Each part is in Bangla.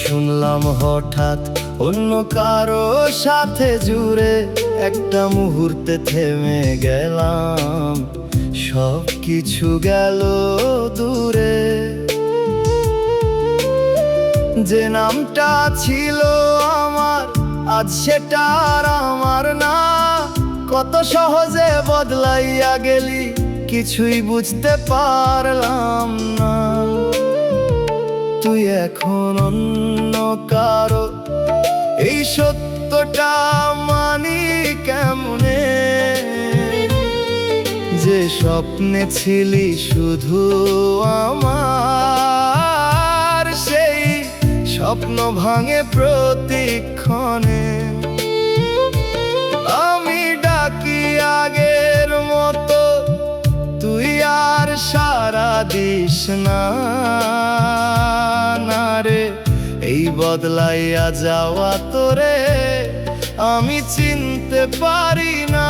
শুনলাম হঠাৎ অন্য কারো সাথে জুড়ে, একটা মুহূর্তে থেমে গেলাম, সব কিছু গেল দূরে। যে নামটা ছিল আমার, আজ সেটা আর আমার না। কত সহজে বদলাইয়া গেলি, কিছুই বুঝতে পারলাম না। তুই এখন অন্য কারো, এই সত্যটা মানি কেমনে? যে স্বপ্নে ছিলি শুধু আমার, সেই স্বপ্ন ভাঙে প্রতিক্ষণে। আমি ডাকি আগের মতো, তুই আর সাড়া দিস না। না রে, এই বদলাইয়া যাওয়া তোরে আমি চিনতে পারি না।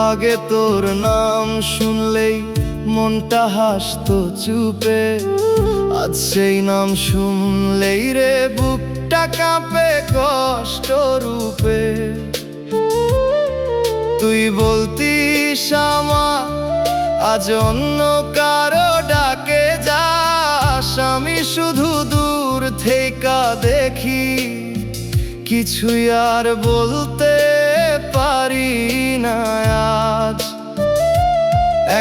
আগে তোর নাম শুনলেই মনটা হাসতো চুপে, আজ সেই নাম শুনলেই রে বুকটা কাঁপে কষ্ট রূপে। তুই বলতিস আমার, আজ অন্য কারো ডাকে যাস। আমি শুধু দূর থেকে দেখি, কিছুই আর বলতে পারি না আজ।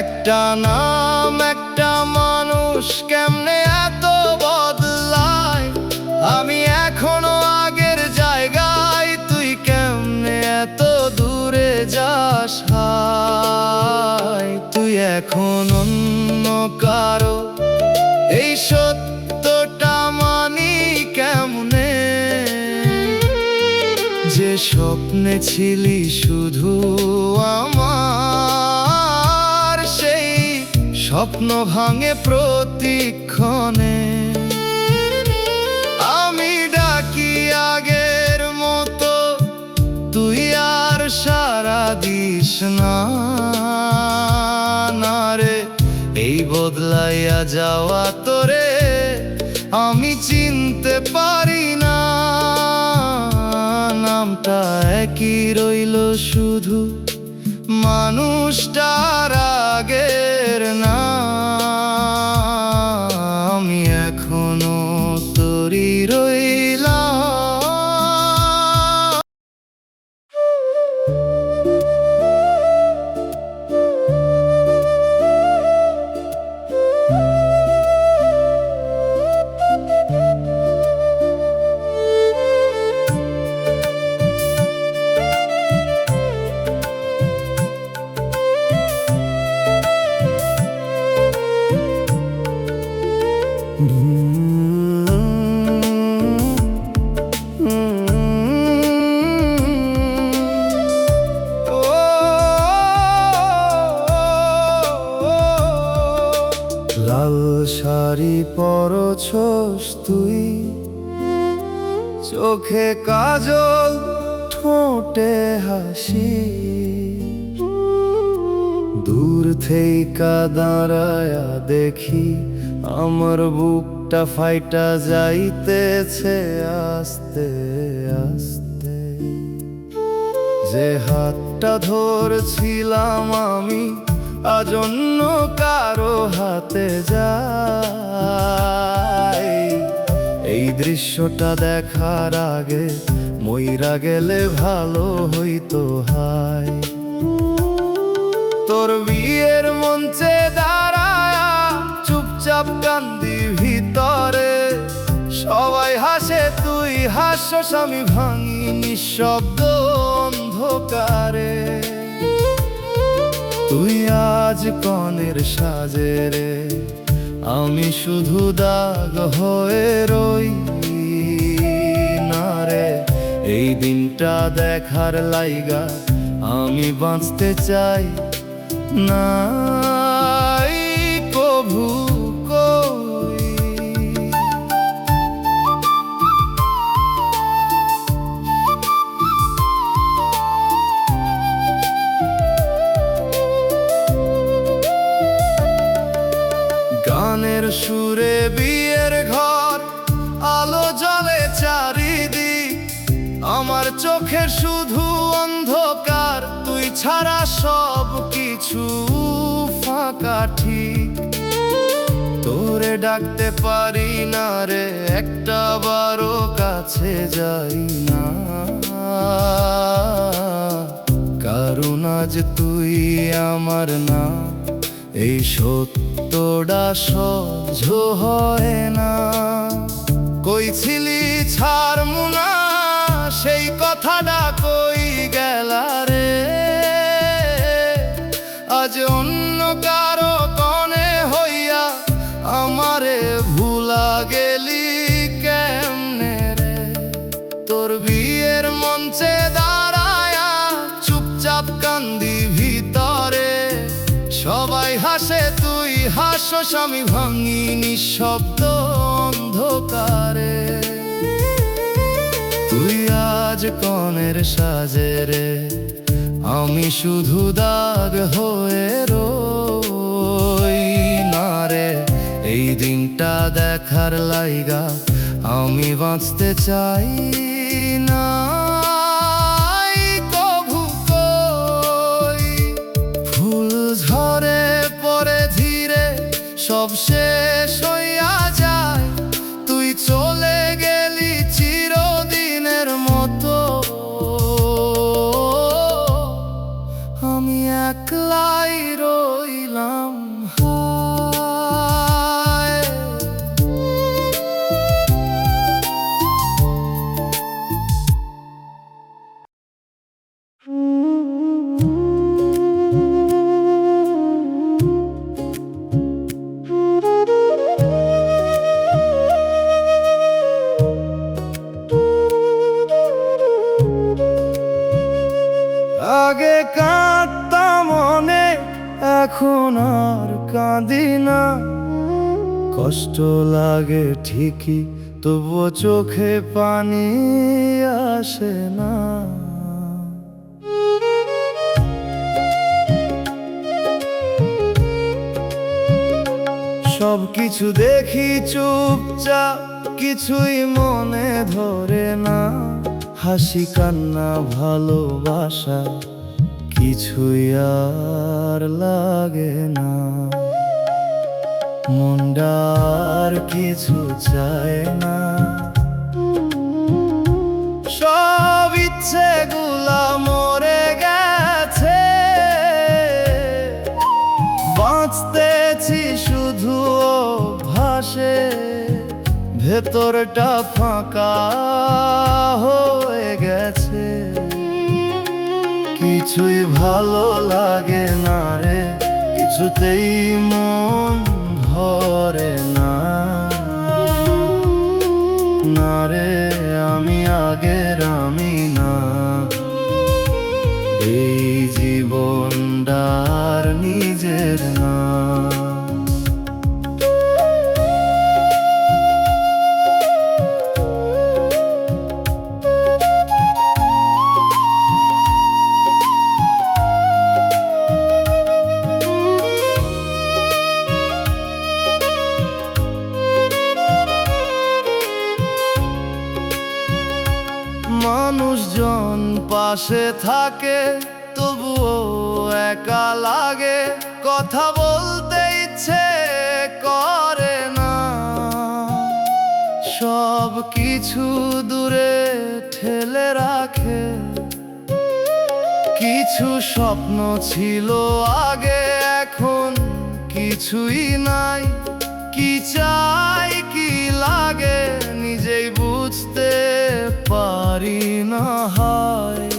একটা নাম, একটা মানুষ কেমনে এত বদলায়। আমি এখনো আগের জায়গায়, তুই কেমনে এত দূরে যাস হায়। তুই এখন অন্য কারো, এই সত্যটা মানি কেমনে? যে স্বপ্নে ছিলি শুধু আমার, সেই স্বপ্ন ভাঙে প্রতিক্ষণে। আমি ডাকি আগের মতো, তুই আর সাড়া দিস না। না রে, এই বদলাইয়া যাওয়া তোরে আমি চিনতে পারি না। নামটা একই রইল শুধু, মানুষটার আগের না। আমি এখনো তোরই রইলাম। লাল শাড়ি পরছস তুই, চোখে কাজল, ঠোঁটে হাসি। দূর থেইকা দাঁড়ায়া দেখি, আমার বুকটা ফাইটা যাইতেছে আস্তে আস্তে। যে হাতটা ধরছিলাম আমি, আজ অন্য কারো হাতে যায়। এই দৃশ্যটা দেখার আগে মইরা গেলে ভালো হইতো হায়। তোর বিয়ের মঞ্চে দাঁড়ায়া চুপচাপ কান্দি ভিতরে, সবাই হাসে তুই হাসস, আমি ভাঙি নিঃশব্দ অন্ধকারে। তুই আজ কনের সাজে রে, আমি শুধু দাগ হয়ে রই। না রে, এই দিনটা দেখার লাইগা আমি বাঁচতে চাই না। কভু কই চোখের শুধু অন্ধকার, তুই ছাড়া সব কিছু ফাঁকা ঠিক। তোরে ডাকতে পারি না রে, একটা বারো কাছে যাই না, কারণ আজ তুই আমার না, এই সত্যটা সহ্য হয় না। কই ছিলি ছাড়মু না, সেই কথাটা কই গেলা রে, আজ অন্য কারো কনে হইয়া আমারে ভুলা গেলি কেমনে রে। তোর বিয়ের মঞ্চে দাঁড়ায়া চুপচাপ কান্দি ভিতরে, সবাই হাসে তুই হাসস, আমি ভাঙি নিঃশব্দ অন্ধকারে। তুই আজ কনের সাজে রে, আমি শুধু দাগ হয়ে রই না রে। এই দিনটা দেখার লাইগা আমি বাঁচতে চাই না। কভু কই ফুল ঝরে পড়ে ধীরে, সব শেষ হইয়া যায়, তুই চলে গেলি চিরদিনের মতো, আমি একলাই রইলাম হায়। আগে কাঁদতাম অনেক, এখন আর কাঁদি না, কষ্ট লাগে ঠিকই তবুও চোখে পানি আসে না। সব কিছু দেখি চুপচাপ, কিছুই মনে ধরে না, হাসি কান্না ভালোবাসা কিছুই আর লাগে না। মনটা আর কিছু চায় না, সব ইচ্ছেগুলা মরে গেছে, বাঁচতেছি শুধু অভ্যাসে, ভেতরটা ফাঁকা হয়ে গেছে। কিছুই ভালো লাগে না রে, কিছুতেই মন ভরে না, না রে আমি আগের আমি না, এই জীবনটা আর নিজের না। মানুষজন পাশে থাকে তবুও একা লাগে, কথা বলতে ইচ্ছে করে না, সব কিছু দূরে ঠেলে রাখে। কিছু স্বপ্ন ছিল আগে, এখন কিছুই নাই, কি চাই কি লাগে নিজেই বুঝতে পারি না। হয়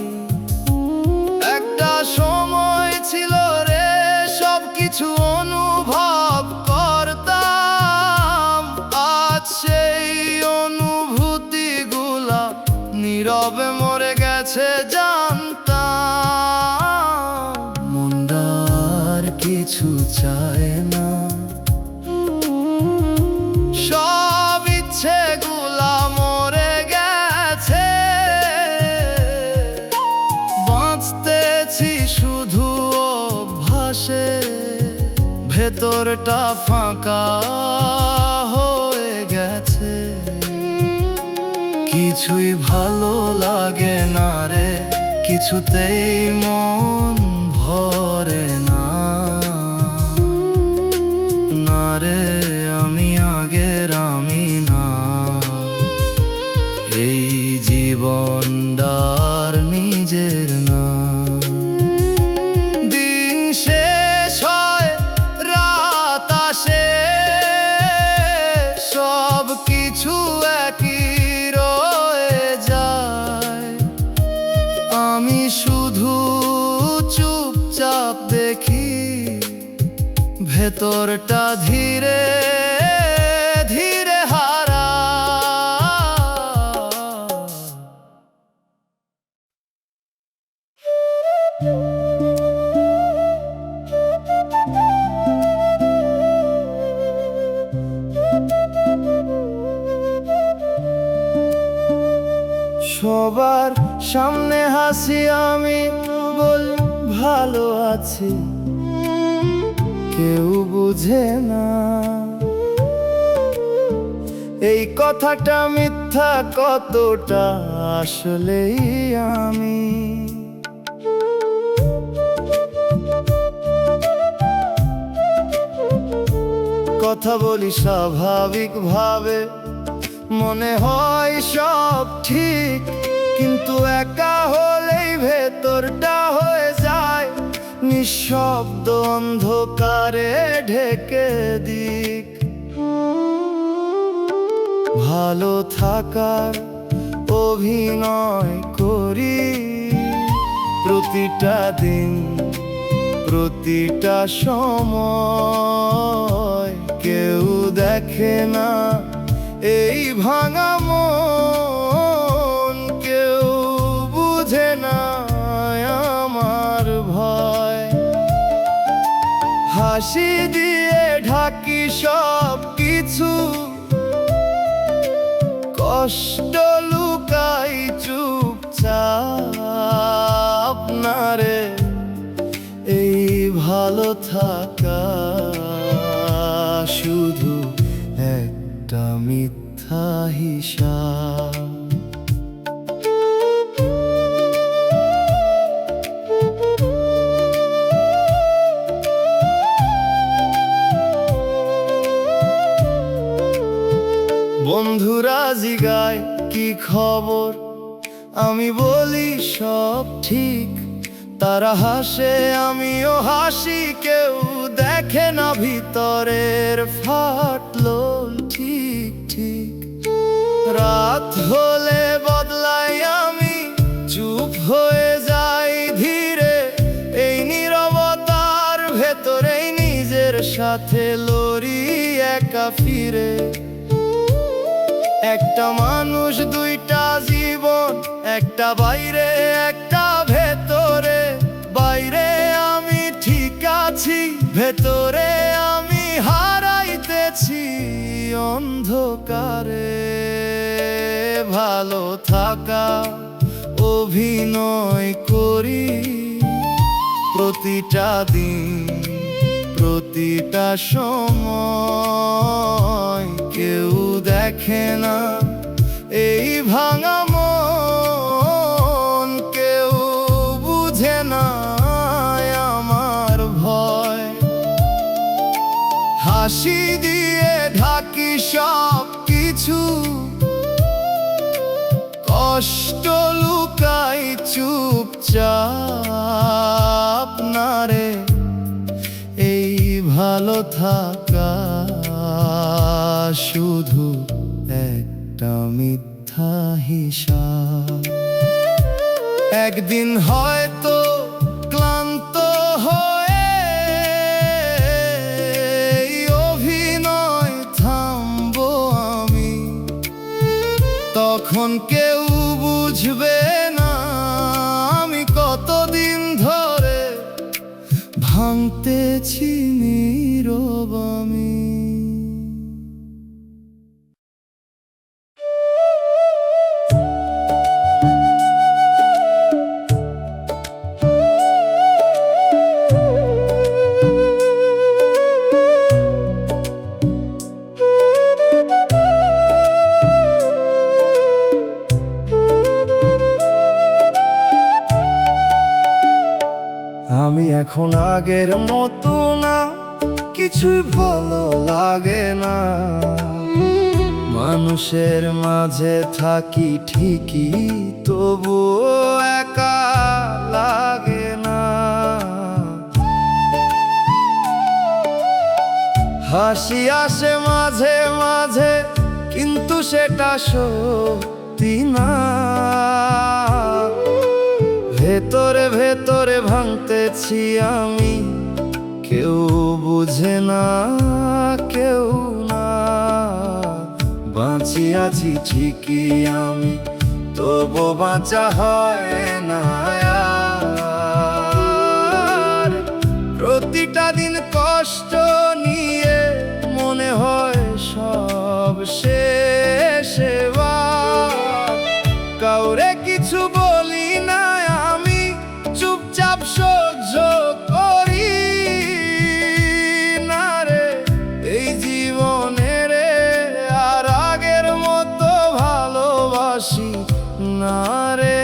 একটা সময় ছিল রে, সব কিছু অনুভব করতাম, আজ সেই অনুভূতিগুলা নীরবে মরে গেছে জানতাম। মনটা আর কিছু চায় না, সব ইচ্ছেগুলা মরে গেছে, বাঁচতেছি শুধু অভ্যাসে, ভেতরটা ফাঁকা হয়ে গেছে। কিছুই ভালো লাগে না রে, কিছুতেই মন ভরে না। না রে আমি আগের আমি না, এই জীবনটার নিজের না। দিন শেষ হয়, রাত আসে, সব কিছু একই রয়ে যায়। আমি শুধু চুপচাপ দেখি, ভেতরটা ধীরে ধীরে হারা। সবার সামনে হাসি আমি, বল ভালো আছি, কেউ বুঝে না এই কথাটা মিথ্যা কতটা আসলেই আমি। কথা বলি স্বাভাবিকভাবে, মনে হয় সব ঠিক, কিন্তু একা হলেই ভেতরটা হয়ে যায় নিঃশব্দ, অন্ধকারে ঢেকে দিক। ভালো থাকার অভিনয় করি প্রতিটা দিন, প্রতিটা সময়। কেউ দেখে না এই ভাঙা মন, কেউ বুঝে না আমার ভয়। হাসি দিয়ে ঢাকি সব কিছু, কষ্ট লুকাই চুপচাপ। না রে এই ভালো থাকা শুধু একটা মিথ্যা হিসাব। বন্ধুরা জিগায় কি খবর, আমি বলি সব ঠিক। তারা হাসে আমিও হাসি, কেউ দেখে না ভিতরের ফাটলো ঠিক ঠিক। রাত হলে বদলাই আমি, চুপ হয়ে যাই ধীরে। এই নীরবতার ভেতরেই নিজের সাথে লড়ি একা ফিরে। একটা মানুষ দুইটা জীবন, একটা বাইরে একটা ভেতরে। বাইরে আমি ঠিক আছি, ভেতরে আমি হারাইতেছি অন্ধকারে। ভালো থাকা অভিনয় করি প্রতিটা দিন, প্রতিটা সময়। কেউ দেখে না এই ভাঙা মন, কেউ বুঝে না আমার ভয়। হাসি দিয়ে ঢাকি সব কিছু, কষ্ট লুকাই চুপচাপ। না রে এই ভালো থাকা শুধু একটা মিথ্যা হিসাব। একদিন হয়তো ক্লান্ত হয়ে এই অভিনয় থামবো আমি, তখন কেউ বুঝবে না আমি কতদিন ধরে ভাঙতেছি নীরব আমি। এখন আগের মতো না, কিছুই ভালো লাগে না। মানুষের মাঝে থাকি ঠিকই, তবুও একা লাগে না। হাসি আসে মাঝে মাঝে, কিন্তু সেটা সত্যি না। ভেতরে ভেতরে ভাঙতেছি আমি, কেউ বুঝে না, কেউ না। বাঁচিয়াছি ঠিকই আমি, তবু বাঁচা হয় না আর। প্রতিটা দিন কষ্ট নিয়ে মনে হয় সব শেষ এবার। কাউরে কিছু বলি না আমি, চুপচাপ সহ্য করি না রে এই জীবনে রে। আর আগের মতো ভালোবাসি না রে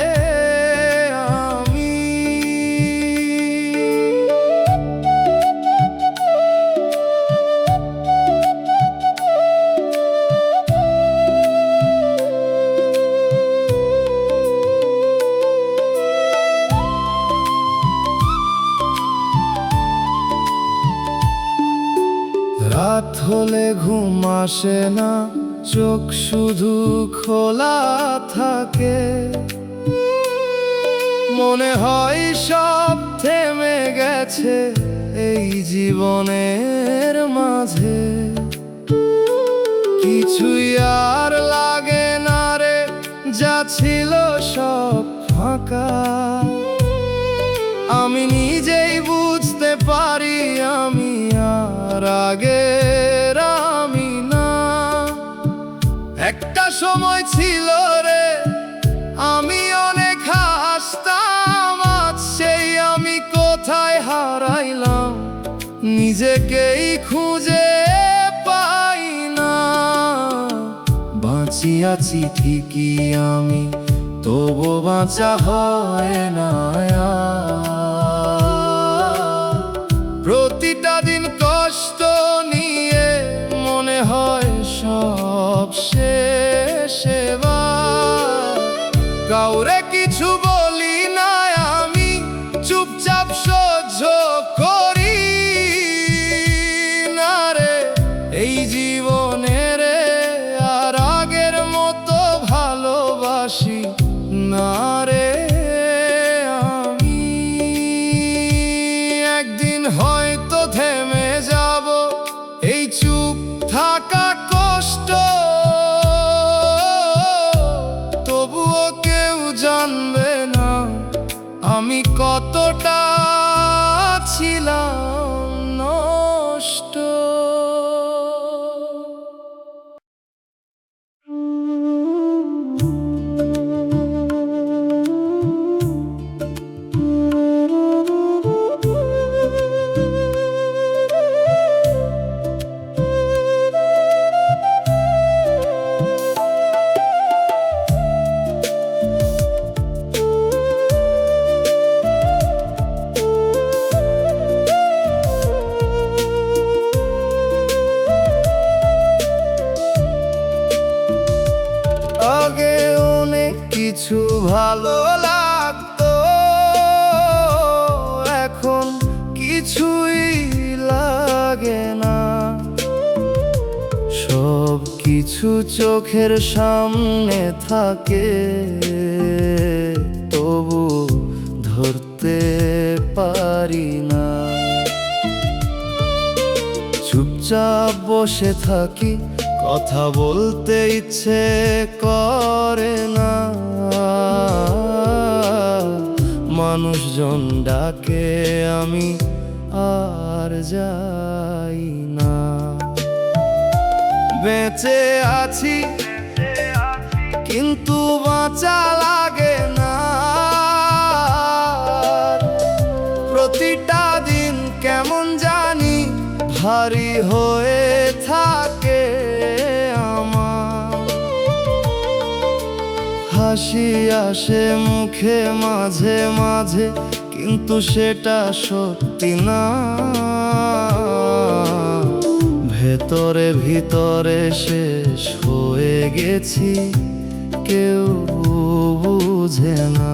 আমি। রাত হলে ঘুম আসে না, চোখ শুধু খোলা থাকে। মনে হয় সব থেমে গেছে এই জীবনের মাঝে। কিছুই আর লাগে না রে, যা ছিল সব ফাঁকা। আমি নিজেই বুঝতে পারি আমি আর আগের আমি না। একটা সময় ছিল রে, আমি অনেক হাসতাম, আজ সেই আমি কোথায় হারাইলাম, নিজেকেই খুঁজে পাই না। বাঁচিয়াছি ঠিকই আমি, তবু বাঁচা হয় না আর। প্রতিটা দিন কষ্ট নিয়ে মনে হয় সব শেষ এবার। কাউরে কিছু বলি না আমি, চুপচাপ সহ্য করি না রে এই জীবনে রে। আর আগের মতো ভালোবাসি না রে আমি। একদিন হয়তো থেমে যাব এই চুপ থাকা কষ্ট, তবুও কেউ জানবে না আমি কতটা ছিলাম নষ্ট। আগে অনেক কিছু ভালো লাগতো, এখন কিছুই লাগে না। সব কিছু চোখের সামনে থাকে, তবু ধরতে পারি না। চুপচাপ বসে থাকি, কথা বলতে ইচ্ছে করে না। মানুষজন ডাকে আমি আর যাই না। বেঁচে আছি কিন্তু বাঁচা লাগে না। প্রতিটা দিন কেমন জানি ভারী হয়ে থাকে আমার। হাসি আসে মুখে মাঝে মাঝে, কিন্তু সেটা সত্যি না। ভেতরে ভিতরে শেষ হয়ে গেছি, কেউ বুঝে না।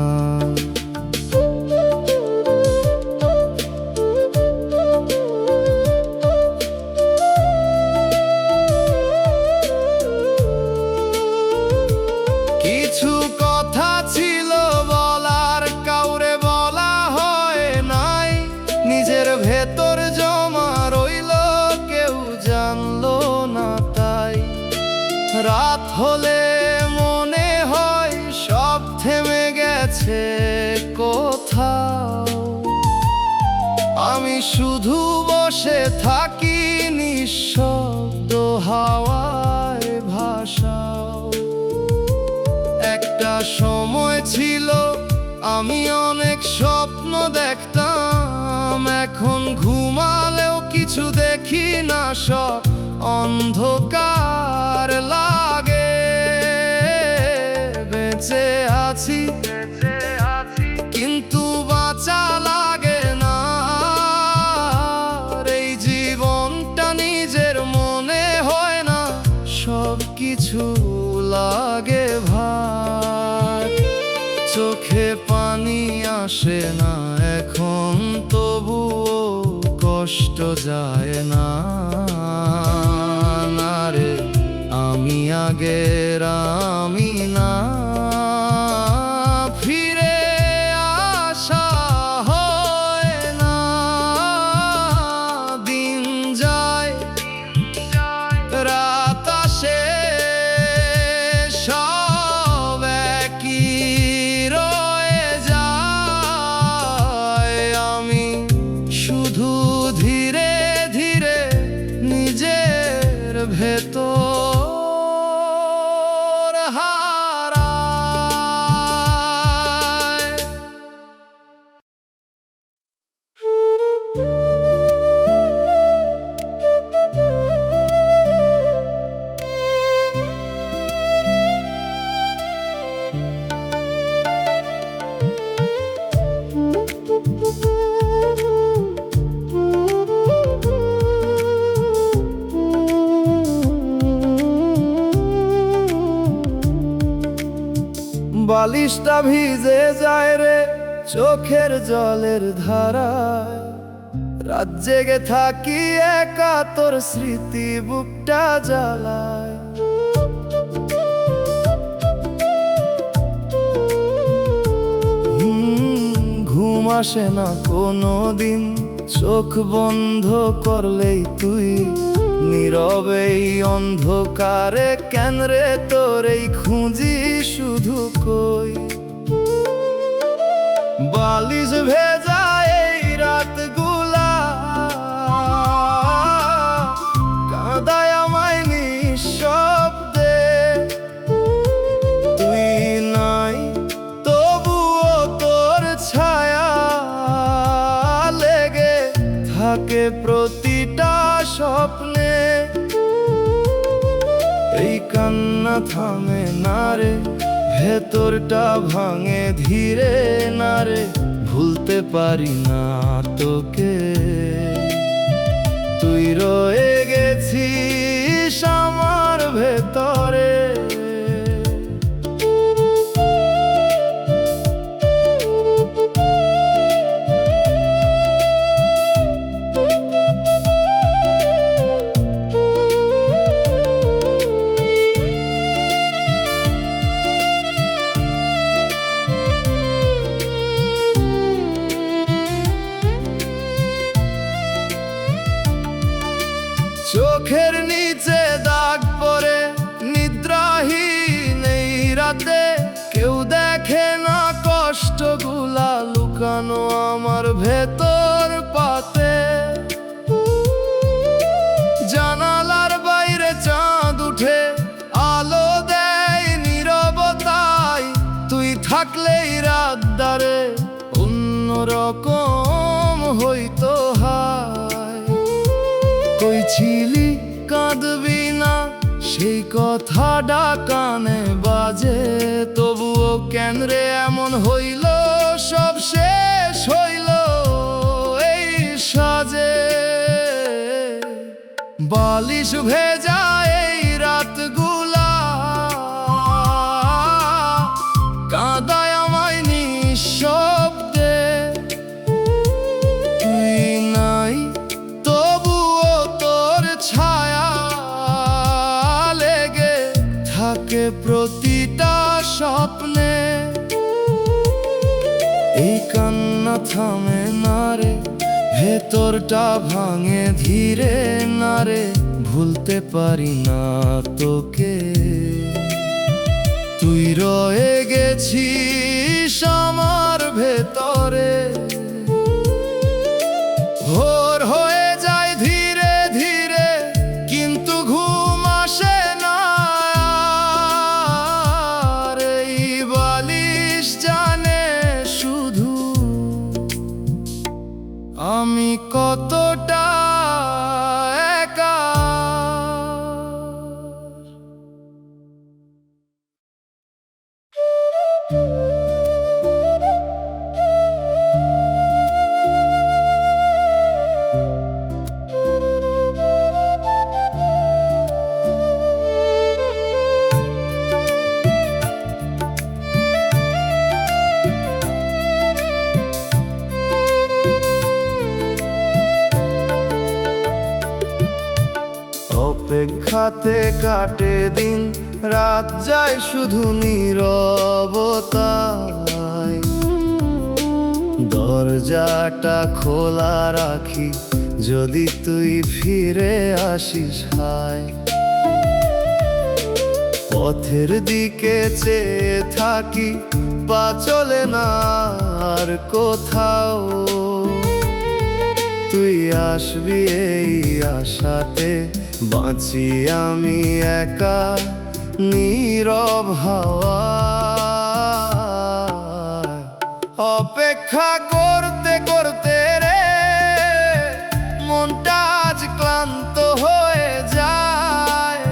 কিছু কথা ছিল বলার, কাউরে বলা হয় নাই। নিজের ভেতর জমা রইল, কেউ জানলো না তাই। রাত হলে মনে হয় সব থেমে গেছে কোথাও। আমি শুধু বসে থাকি নিঃশব্দ, হাওয়ায় ভাসাও। একটা সময় ছিল আমি অনেক স্বপ্ন দেখতাম, এখন ঘুমালেও কিছু দেখি না, সব অন্ধকার লাগে। বেঁচে আছি কিন্তু বাঁচা লাগে না। এই জীবনটা নিজের মনে হয় না, সব কিছু লাগে ভার। চোখে পানি আসে না এখন, তবুও কষ্ট যায় না। রে আমি আগের আমি না, ফিরে আসা হয় না। দিন যায় রাত আসে, সব একই রয়ে যায়। আমি শুধু ধীরে ধীরে নিজের ভেতর হারাই। বালিশটা ভিজে যায় রে চোখের জলের ধারায়। রাত জেগে থাকি একা, তোর স্মৃতি বুকটা জ্বালায়। ঘুম আসে না কোনো দিন, চোখ বন্ধ করলেই তুই। নীরবেই অন্ধকারে কেন রে তোর এই খুঁজি শুধু কই। বালিশ ভেজা এই রাতগুলা কাঁদায় আমায় নিঃশব্দে। তুই নাই তবুও তোর ছায়া লেগে থাকে প্রতিটা স্বপ্নে। এই কান্না থামে না রে, ভেতরটা ভাঙে ধীরে না রে। ভুলতে পারি না তোকে, তুই রয়ে গেছিস আমার ভেতরে। চোখের নিচে দাগ পড়ে নিদ্রাহীন এই রাতে, কেউ দেখে না কষ্টগুলা লুকানো আমার ভেতর পাতে। জানালার বাইরে চাঁদ উঠে আলো দেয় নীরবতায়। তুই থাকলেই রাত দাঁড়ে অন্যরকম হইতো হায়। কই ছিলি কাঁদবি না, সেই কথাটা কানে বাজে, তবুও কেন রে এমন হইল, সব শেষ হইল এই সাজে। বালিশ ভেজা এই রাতগুলা কাঁদায় আমায় নিঃশব্দে। তুই নাই তবুও তোর ছায়া লেগে থাকে প্রতিটা স্বপ্নে। এই কান্না থামে না রে, ভেতরটা ভাঙে ধীরে না রে, ভুলতে পারি না তোকে। তুই রয়ে গেছিস আমার ভেতরে। ভোর হয়ে যায় ধীরে ধীরে, কিন্তু ঘুম আসে না। আর এই বালিশ জানে শুধু আমি কতটা একা। অপেক্ষাতে কাটে দিন, রাত যায় শুধু নীরবতায়। দরজাটা খোলা রাখি, যদি তুই ফিরে আসিস হায়। পথের দিকে চেয়ে থাকি, পা চলে না আর কোথাও। তুই আসবি এই আশাতে, বাঁচি আমি একা নীরব হাওয়া। অপেক্ষা করতে করতে রে মনটা আজ ক্লান্ত হয়ে যায়।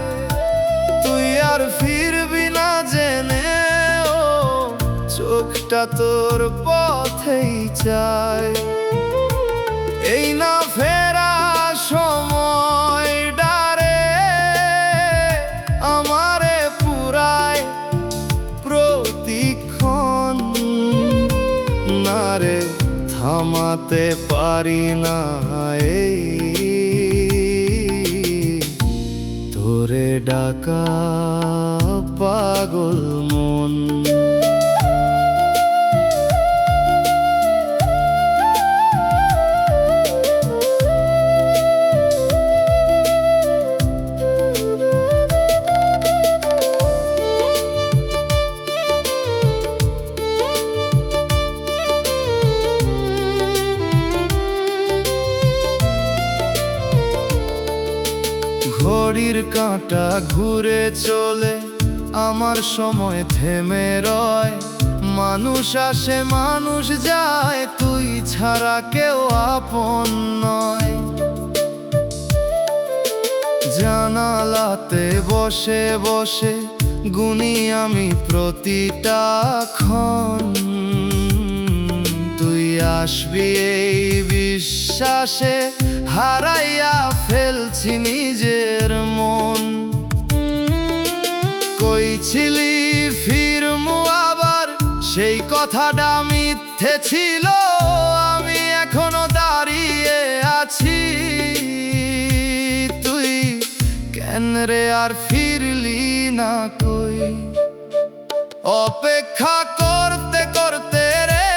তুই আর ফিরবি না জেনেও, চোখটা তোর পথেই চায়। এই না ফেরা সময় ডারে আমারে পুরায় প্রতিক্ষণ। না রে থামাতে পারি না এই তোরে ডাকা পাগল মন। ঘড়ির কাঁটা ঘুরে চলে, আমার সময় থেমে রয়। মানুষ আসে মানুষ যায়, তুই ছাড়া কেউ আপন নয়। জানালাতে বসে বসে গুনি আমি প্রতিটা ক্ষণ। তুই আসবি এই বিশ্বাসে, হারাইয়া ফেলছি নিজের মন। কই ছিলি ফিরমু আবার, সেই কথাটা মিথ্যে ছিল। আমি এখনো দাঁড়িয়ে আছি, তুই কেন রে আর ফিরলি না কই। অপেক্ষা করতে করতে রে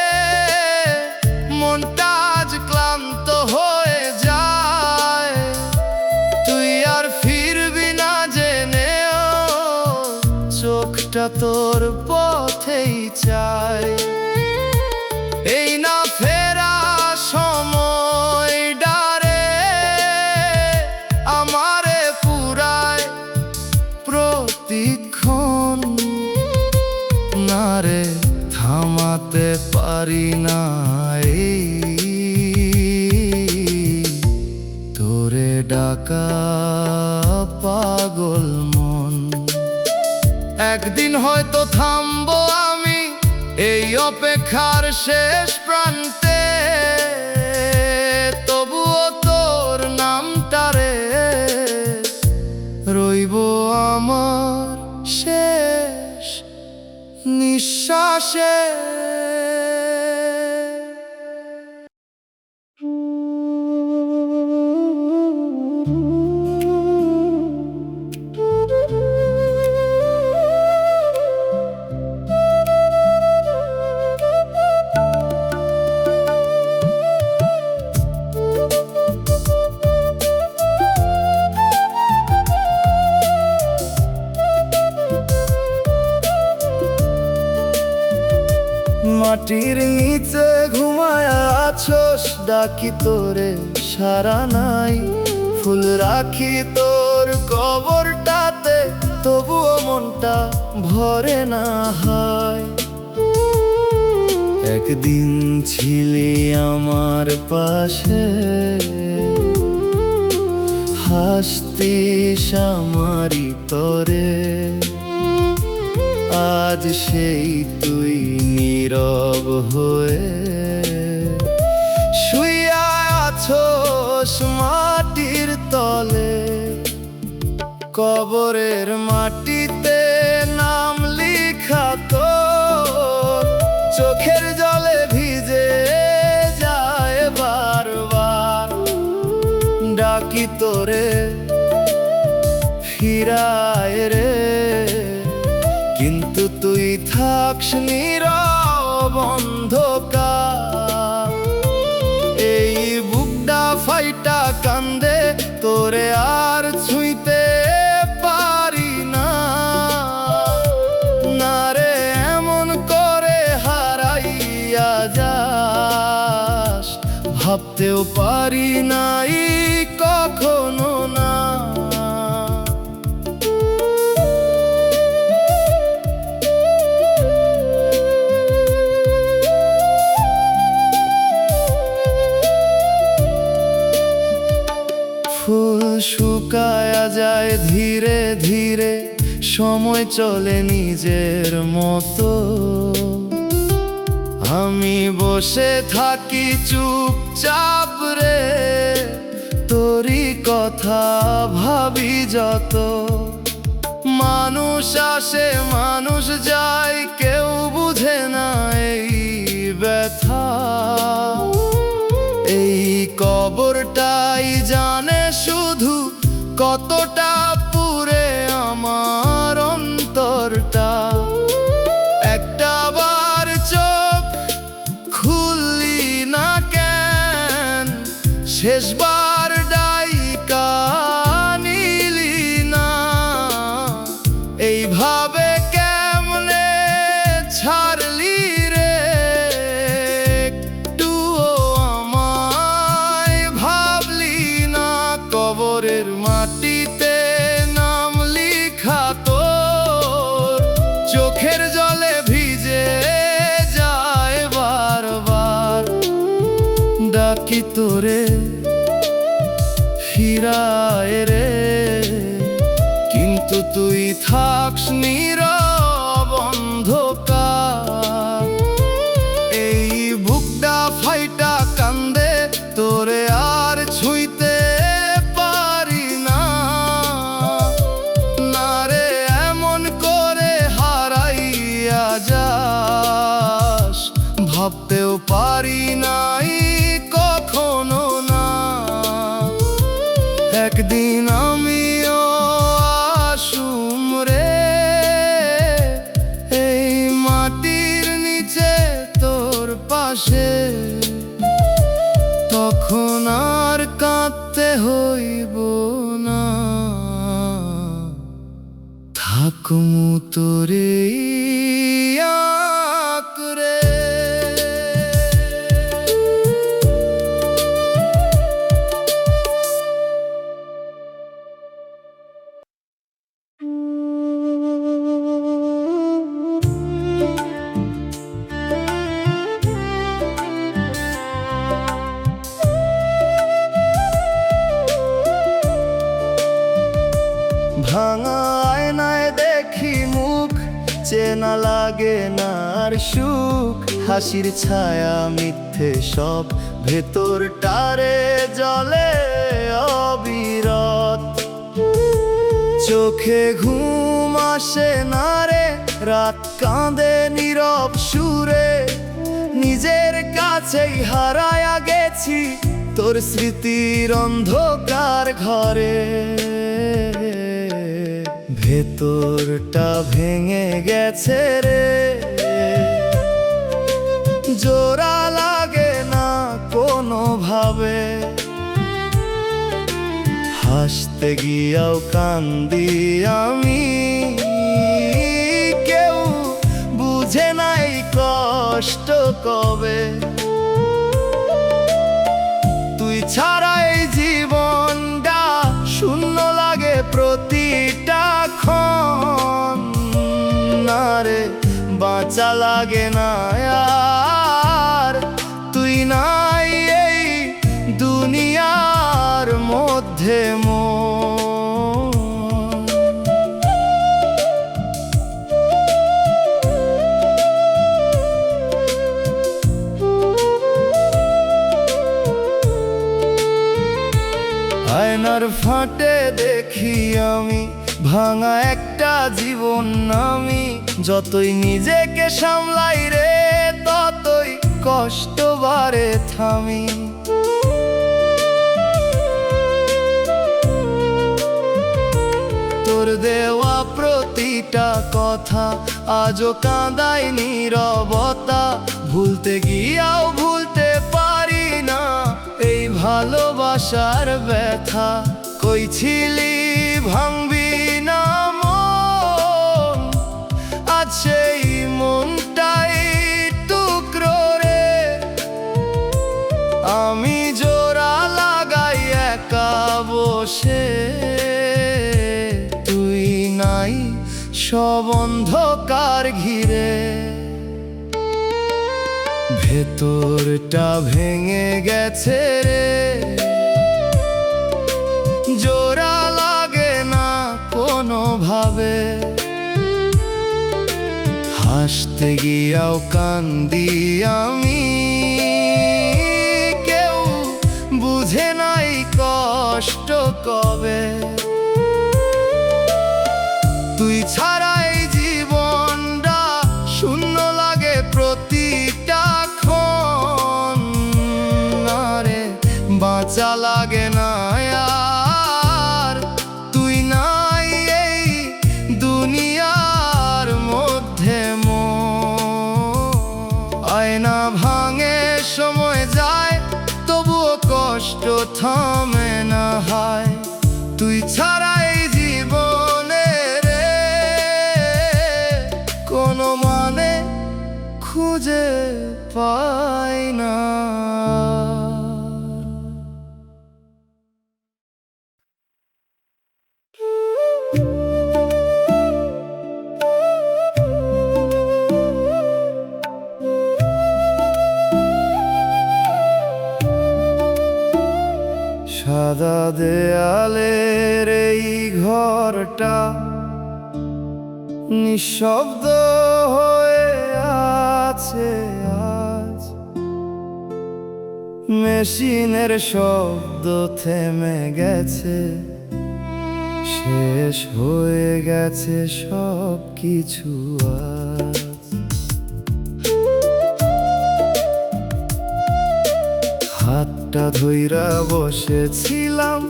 মনটা আজ ক্লান্ত হয়ে যায়। তুই আর ফিরবি না জেনেও, চোখটা তোর পথেই চায়। এই না ফেরা সময় ডারে আমারে পুরায় প্রতিক্ষণ। না রে থামাতে পারি না এই তোরে ডাকা পাগল মন। একদিন হয়তো থামবো আমি অপেক্ষার শেষ প্রান্তে তবুও তোর নামটারে রইব আমার শেষ নিঃশ্বাসে। মাটির নিচে ঘুমায় আছোস, ডাকি তোরে সারা নাই। ফুল রাখি তোর কবরটাতে, তবুও মনটা ভরে না হয়। একদিন ছিলি আমার পাশে, হাসতিস আমারই তরে। আজ সেই তুই নীরব হয়ে শুইয়া আছোস মাটির তলে। কবরের মাটিতে নাম লিখা তোর, চোখের জলে ভিজে যায় বারবার। ডাকি তোরে ফিরায় রে, কিন্তু তুই থাকস নীরব অন্ধকার। এই বুকটা ফাইটা কান্দে, তোরে আর ছুঁইতে পারি না। না রে, এমন করে হারাইয়া যাস, ভাবতেও পারি নাই কখনো না। ফুল শুকায়া যায় ধীরে ধীরে, সময় চলে নিজের মতো। আমি বসে থাকি চুপচাপ রে, তোরই কথা ভাবি যত। মানুষ আসে মানুষ যায়, কেউ বুঝে না এই ব্যথা। এই কবরটাই জানে শুধু কতটা পুরে আমার অন্তরটা। একটা বার চোখ খুললি না কেন, শেষবার ডাইকা নিলি না। এইভাবে কেমনে ছাড়লি রে, একটুও আমায় ভাবলি না। কবরের মাটিতে নাম লিখা তোর, চোখের জলে ভিজে যায় বারবার। ডাকি তোরে ফিরায় রে, কিন্তু তুই থাকস নীরব অন্ধকার। এই বুকটা ফাইটা কান্দে, তোরে আর ছুঁইতে পারি না। না রে, এমন করে হারাইয়া যাস, ভাবতেও পারি নাই কখনো না। একদিন আমিও আসুম রে, এই মাটির নিচে তোর পাশে। তখন আর কাঁদতে হইব না, থাকমু তোরে আঁকড়ে। ভাঙা আয়নায় দেখি মুখ, চেনা লাগে না আর সুখ, হাসির ছায়া মিথ্যে সব, ভেতরটারে জলে অবিরত। চোখে ঘুম আসে না রে, রাত কাঁদে নীরব সুরে, নিজের কাছেই হারায়া গেছি তোর স্মৃতির অন্ধকার ঘরে। ভেতরটা ভেঙে গেছে রে, জোড়া লাগে না কোনোভাবে, হাসতে গিয়াও কান্দি আমি, কেউ বুঝে নাই কষ্ট কবে। তুই ছাড়া এই জীবনটা শূন্য লাগে প্রতিটা ক্ষণ, না রে বাঁচা লাগে না আর, তুই নাই এই দুনিয়ার মধ্যে মন। আয়নার ফাটে দেখি আমি ভাঙা একটা জীবন আমি, যতই নিজেকে সামলাই রে ততই কষ্ট বাড়ে থামি। তোর দেওয়া প্রতিটা কথা আজও কাঁদায় নীরবতা, ভুলতে গিয়াও ভুলতে পারি না এই ভালোবাসার ব্যথা। কই ছিলি ভাঙবি না মন, আজ সেই মনটাই টুকরো রে, আমি জোড়া লাগাই একা বসে, তুই নাই সব অন্ধকার ঘিরে। ভেতরটা ভেঙে গেছে রে, জোড়া লাগে না কোনোভাবে, হাসতে গিয়াও কান্দি আমি, কেউ বুঝে নাই কষ্ট কবে। তুই ছাড়া এই জীবনটা শূন্য লাগে প্রতিটা ক্ষণ, না রে বাঁচা লাগে না আর, তুই নাই এই দুনিয়ার মধ্যে মন। আয়না ভাঙে সময় যায় তবুও কষ্ট থামে না হায়, তুই ছাড়া এই জীবনে রে কোনো মানে খুঁজে পাই না। সাদা দেয়ালের এই ঘরটা নিঃশব্দ হয়ে আছে আজ, মেশিনের শব্দ থেমে গেছে, শেষ হয়ে গেছে সব কিছু আজ। হাতটা ধইরা বসেছিলাম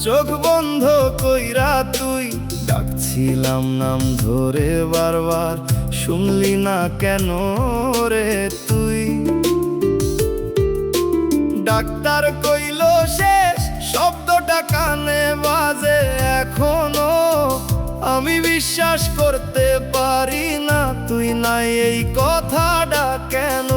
চোখ বন্ধ কইরা, তুই ডাকছিলাম নাম ধরে বারবার, শুনলি না কেন রে তুই। ডাক্তার কইল শেষ, শব্দটা কানে বাজে এখনো, আমি বিশ্বাস করতে পারি না তুই নাই এই কথাটা কেন।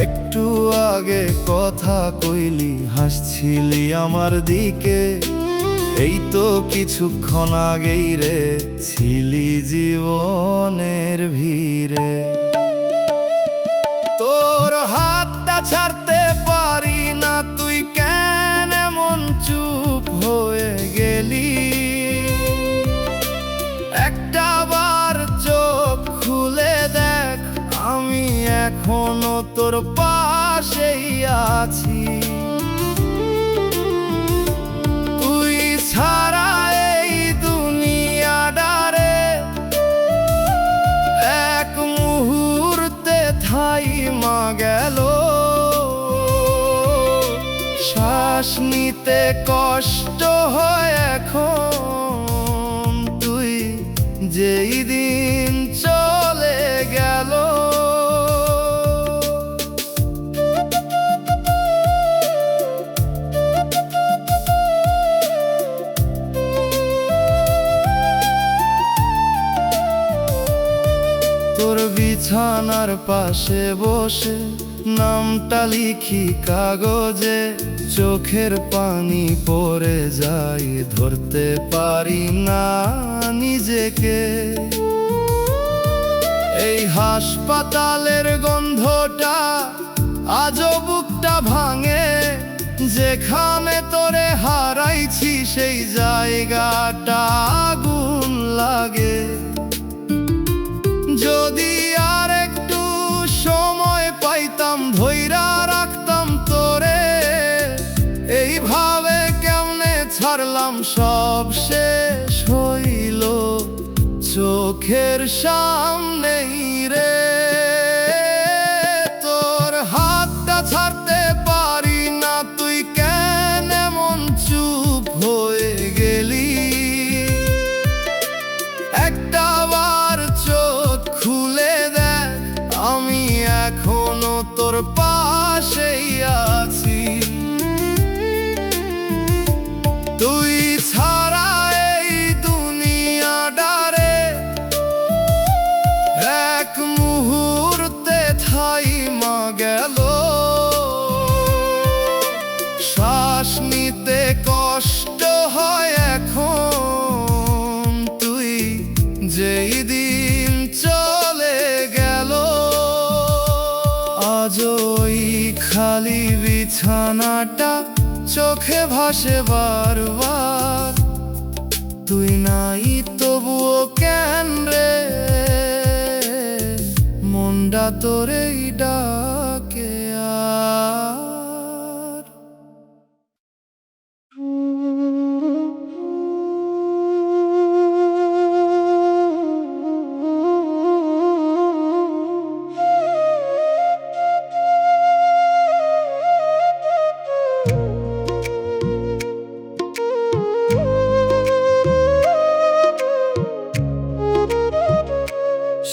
একটু আগে কথা কইলি, হাসছিলি আমার দিকে, এই তো কিছুক্ষণ আগেই রে ছিলি জীবনের ভিড়ে। তোর হাতটা ছাড়তে পারি না, তুই কেন এমন চুপ হয়ে গেলি। একটা বার তোর পাশেই আছি। তুই ছাড়া এই দুনিয়াটারে এক মুহূর্তে থাইমা গেল। শ্বাস নিতে কষ্ট হয় এখন, তুই যেই দিন চলে গেল। তোর বিছানার পাশে বসে নামটা লিখি কাগজে, চোখের পানি পড়ে যায়, ধরতে পারি না নিজেকে। এই হাসপাতালের গন্ধটা আজও বুকটা ভাঙে, যেখানে তোরে হারাইছি সেই জায়গাটা আগুন লাগে। যদি আর একটু সময় পাইতাম, ধইরা রাখতাম তোরে, এইভাবে কেমনে ছাড়লাম সব শেষ হইল চোখের সামনেই রে। তোর হাতটা ছাড়তে পারি না, তুই কেন এমন চুপ হয়ে গেলি? একটা বার চোখ খুলে দেখ, আমি এখনো তোর পাশেই আছি। তুই ছাড়া এই দুনিয়াটারে এক মুহূর্তে থাইমা গেল। শ্বাস নিতে কষ্ট হয় এখন, তুই যেই দিন চলে গেল। আজ ওই খালি বিছানাটা চোখে ভাসে বারবার, তুই নাই তবুও কেন রে, মনটা তোরেই ডাকে আর।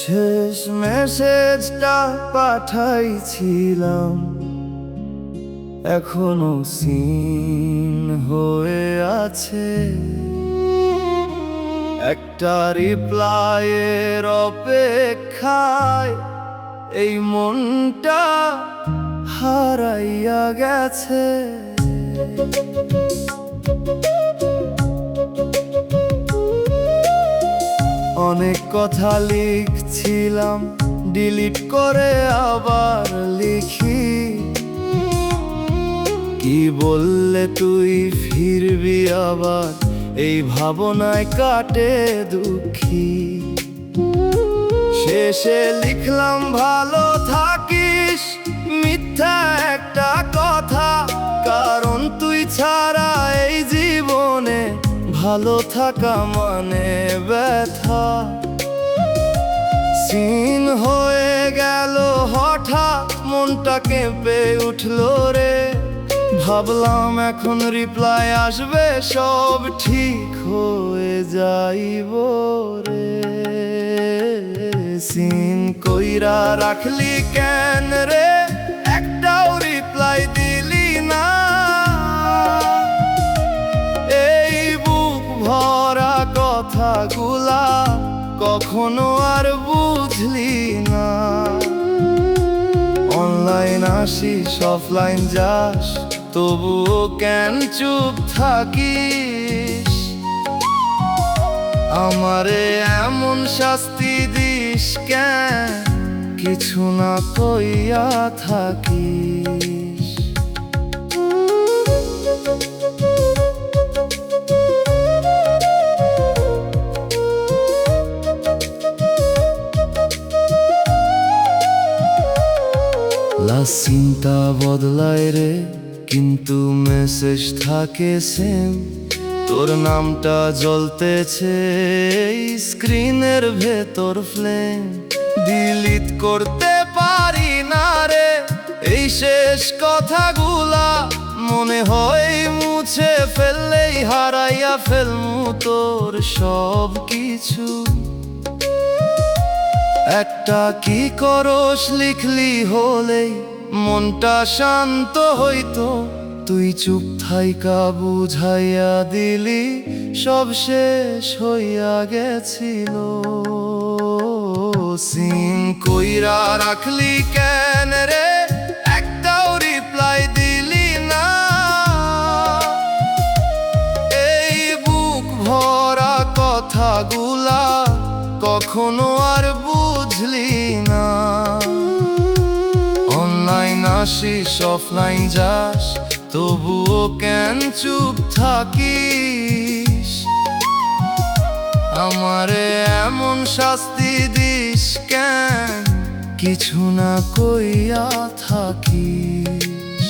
শেষ মেসেজটা পাঠাইছিলাম, এখনো সিন হয়ে আছে। একটা রিপ্লাইয়ের অপেক্ষায় এই মনটা হারাইয়া গেছে। অনেক কথা লিখছিলাম, ডিলিট করে আবার লিখি। কি বললে তুই ফিরবি আবার, এই ভাবনায় কাটে দুঃখী। শেষে লিখলাম ভালো থাকিস, মিথ্যা একটা কথা, কারণ তুই ছাড়া এই জীবনে ভালো থাকা মানে ব্যথা। সিন হয়ে গেল হঠাৎ, মনটা কেঁপে উঠলো রে। ভাবলাম এখন রিপ্লাই আসবে, সব ঠিক হয়ে যাইব রে। সিন কইরা রাখলি কেন রে, একটাও রিপ্লাই দিলি না। এই বুক ভরা কথাগুলা কখনো আর বুঝলি না। অনলাইন আসিস অফলাইন যাস, তবুও কেন চুপ থাকিস? আমারে এমন শাস্তি দিস কেন, কিছু না কইয়া থাকিস? চিন্তা বদলায় রে, কিন্তু মেসেজ থাকে সেম। তোর নামটা জ্বলতেছে এই স্ক্রিনের ভেতর ফ্লেম। ডিলিট করতে পারি না রে এই শেষ কথাগুলা, মনে হয় মুছে ফেললেই হারাইয়া ফেলমু তোর সব কিছু। একটা কি করস লিখলি হলেই মনটা শান্ত হইতো, তুই চুপ থাইকা বুঝাইয়া দিলি সব শেষ হইয়া গেছিল। সিন কইরা রাখলি কেন রে, একটাও রিপ্লাই দিলি না। এই বুক ভরা কথাগুলা কখনো আর বুঝলি না। অনলাইন আসিস অফলাইন যাস, তবুও কেন চুপ থাকিস? আমারে এমন শাস্তি দিস কেন, কিছু না কইয়া থাকিস?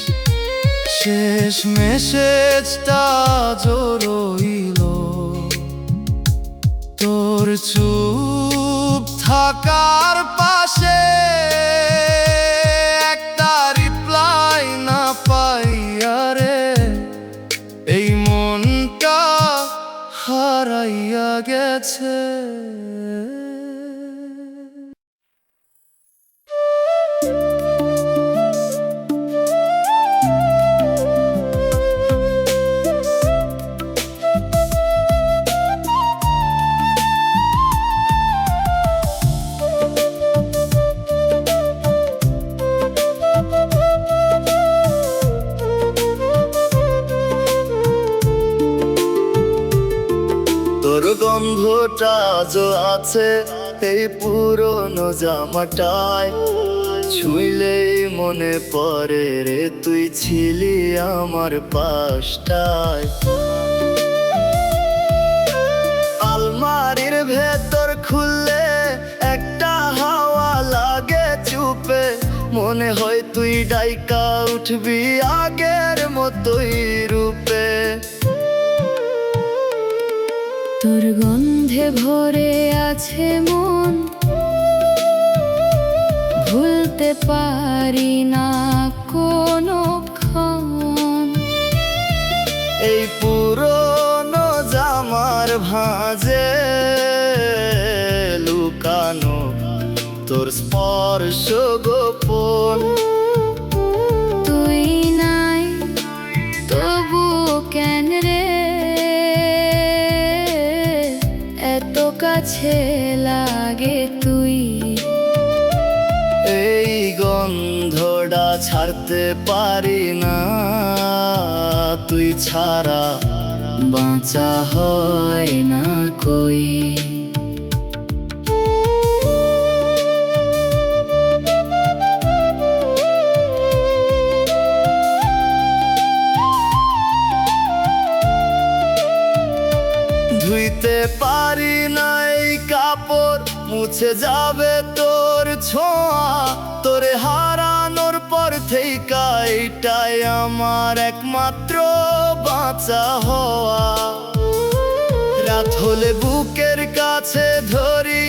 শেষ মেসেজটা জরইল তোর চুপ থাকার পাশে, একটা রিপ্লাই না পাইয়া রে এই মনটা হারাইয়া গেছে। তোর গন্ধটা আজও আছে এই পুরনো জামাটায়, ছুঁইলেই মনে পড়ে রে তুই ছিলি আমার পাশটায়। আলমারির ভেতর খুললে একটা হাওয়া লাগে চুপে, মনে হয় তুই ডাইকা উঠবি আগের মতোই রূপে। তোর গন্ধে ভরে আছে মন, ভুলতে পারি না কোনোক্ষণ। এই পুরনো জামার ভাঁজে লুকানো তোর স্পর্শ গোপন। তুই নাই তবু কেন রে এত কাছে লাগে তুই? এই গন্ধটা ছাড়তে পারি না, তুই ছাড়া বাঁচা হয় না কই। ধুইতে পারি না এই কাপড়, মুছে যাবে তোর ছোঁয়া। তোরে হারানোর পর থেইকা এইটাই আমার একমাত্র বাঁচা হওয়া। রাত হলে বুকের কাছে ধরি,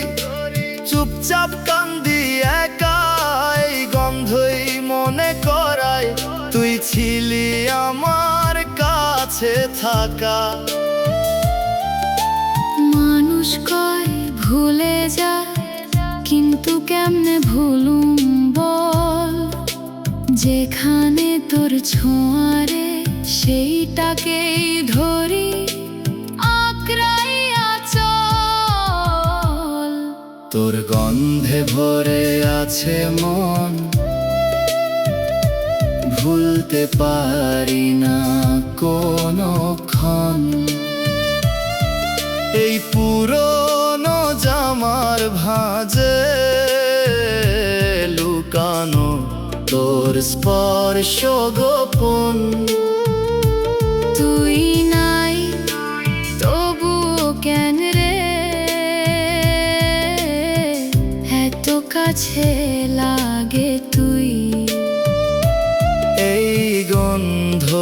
চুপচাপ কান্দি একা। এই গন্ধই মনে করায় তুই ছিলি আমার কাছে থাকা। মানুষ কয় ভুলে যা, কিন্তু কেমনে ভুলুম বল? যেখানে তোর ছোঁয়ারে সেইটাকেই ধরি আঁকড়াইয়া চল। তোর গন্ধে ভরে আছে মন, ভুলতে পারি না কোনোক্ষণ। এই পুরনো জামার ভাঁজে লুকানো তোর স্পর্শ গোপন। তুই নাই তবু কেন রে এত কাছে লাগে তুই?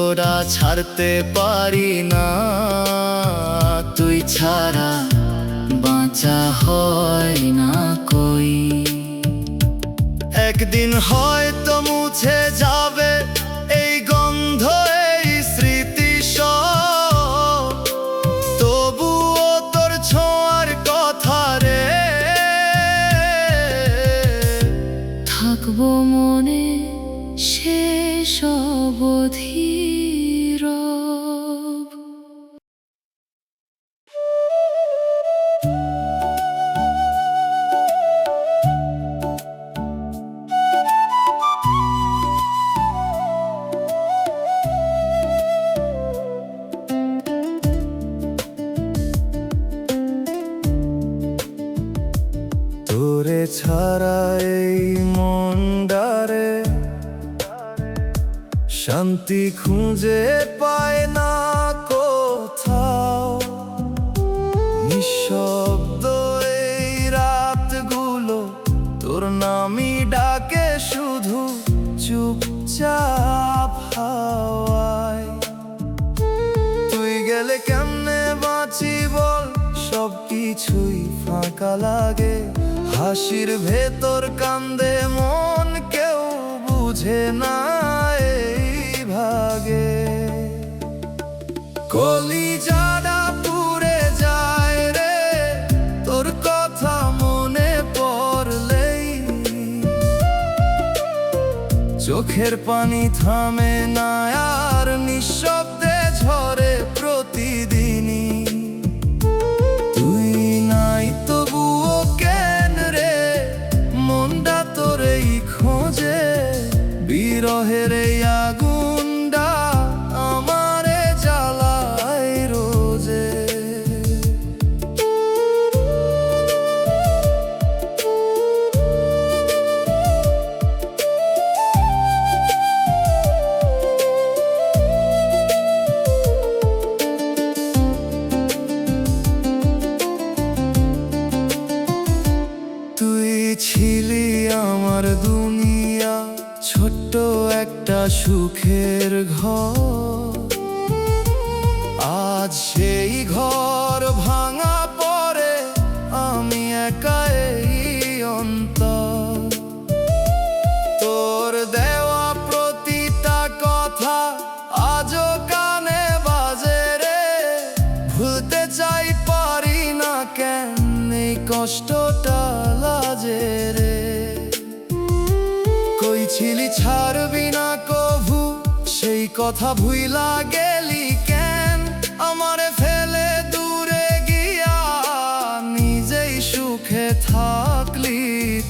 তোরা ছাড়তে পারি না, তুই ছাড়া বাঁচা হয় না কই। একদিন হয়তো মুছে যাবে এই গন্ধ, এই স্মৃতি সব, তবুও তোর ছোঁয়ার কথা রে থাকবো মনে শেষ অবধি রব। তোরে ছাড়া এই মনডারে শান্তি খুঁজে পায় না কোথাও। নিঃশব্দ এই রাতগুলো তোর নামই ডাকে শুধু চুপচাপ হাওয়ায়। তুই গেলে কেমনে বাঁচি বল, সব কিছুই ফাঁকা লাগে। হাসির ভেতর কান্দে মন, কেউ বুঝে না এই ভাগে। কলিজাটা পুড়ে যায় রে তোর কথা মনে পড়লেই, চোখের পানি থামে না আর নিঃশব্দে ঝরে প্রতিদিনই। তুই নাই তবুও কেন রে মনটা তোরেই খোঁজে, বিরহের এই আগুনটা আমারে জ্বালায় রোজে। তুই ছিলি আমার দুনিয়া, ছোট্ট একটা সুখের ঘর। আজ সেই ঘর ভাঙা পড়ে, আমি একা এই অন্তর। তোর দেওয়া প্রতিটা কথা আজও কানে বাজে রে, ভুলতে চাই পারি না কেন এই কষ্টটা লাজে রে। কই ছিলি ছাড়বি না কভু, সেই কথা ভুইলা গেলি কেন? আমারে ফেলে দূরে গিয়া নিজেই সুখে থাকলি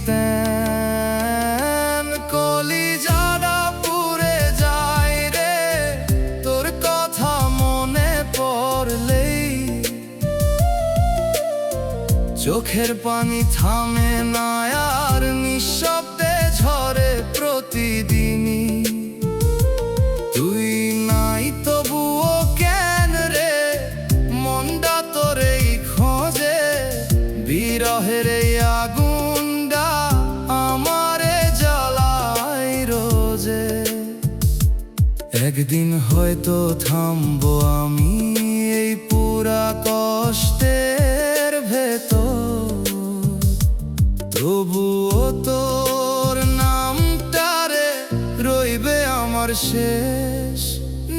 তেন। কলিজাটা পুড়ে যায় রে তোর কথা মনে পড়লেই, চোখের পানি থামে না আর নিঃশব্দে ঝরে প্রতিদিনই। তুই নাই তবুও কেন রে মনটা তোরেই খোঁজে, বিরহের এই আগুনটা আমারে জ্বালায় রোজে। একদিন হয়তো থামবো আমি এই পুরা কষ্টের ভেতর, তবুও তোর নামটারে রইবে আমার শেষ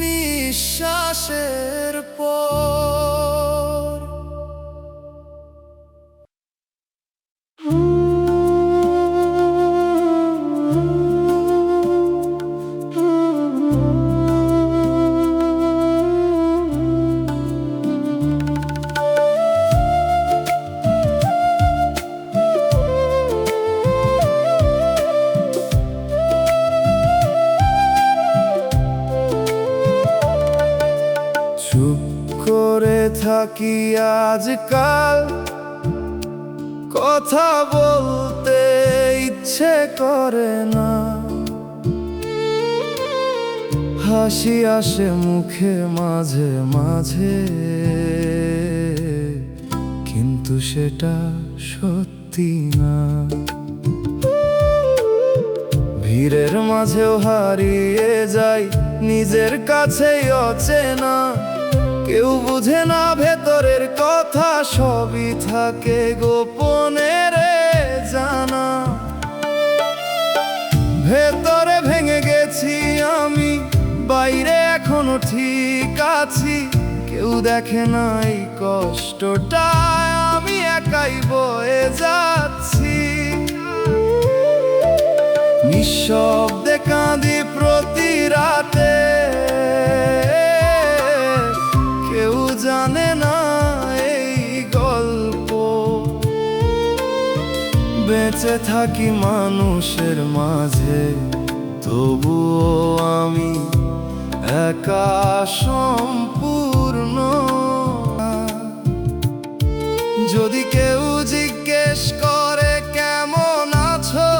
নিঃশ্বাসের পর। চুপ করে থাকি আজকাল, কথা বলতে ইচ্ছে করে না। হাসি আসে মুখে মাঝে মাঝে, কিন্তু সেটা সত্যি না। ভিড়ের মাঝেও হারিয়ে যাই নিজের কাছেই অচেনা, কেউ বুঝে না ভেতরের কথা, সবই থাকে গোপনে রে জানা। ভেতরে ভেঙে গেছি আমি, বাইরে এখনো ঠিক আছি, কেউ দেখে না এই কষ্টটা, আমি একাই বয়ে যাচ্ছি। নিঃশব্দে কাঁদি প্রতি রাতে, কেউ জানে না এই গল্প। বেঁচে থাকি মানুষের মাঝে, তবুও আমি একা সম্পূর্ণ। যদি কেউ জিজ্ঞেস করে কেমন আছো,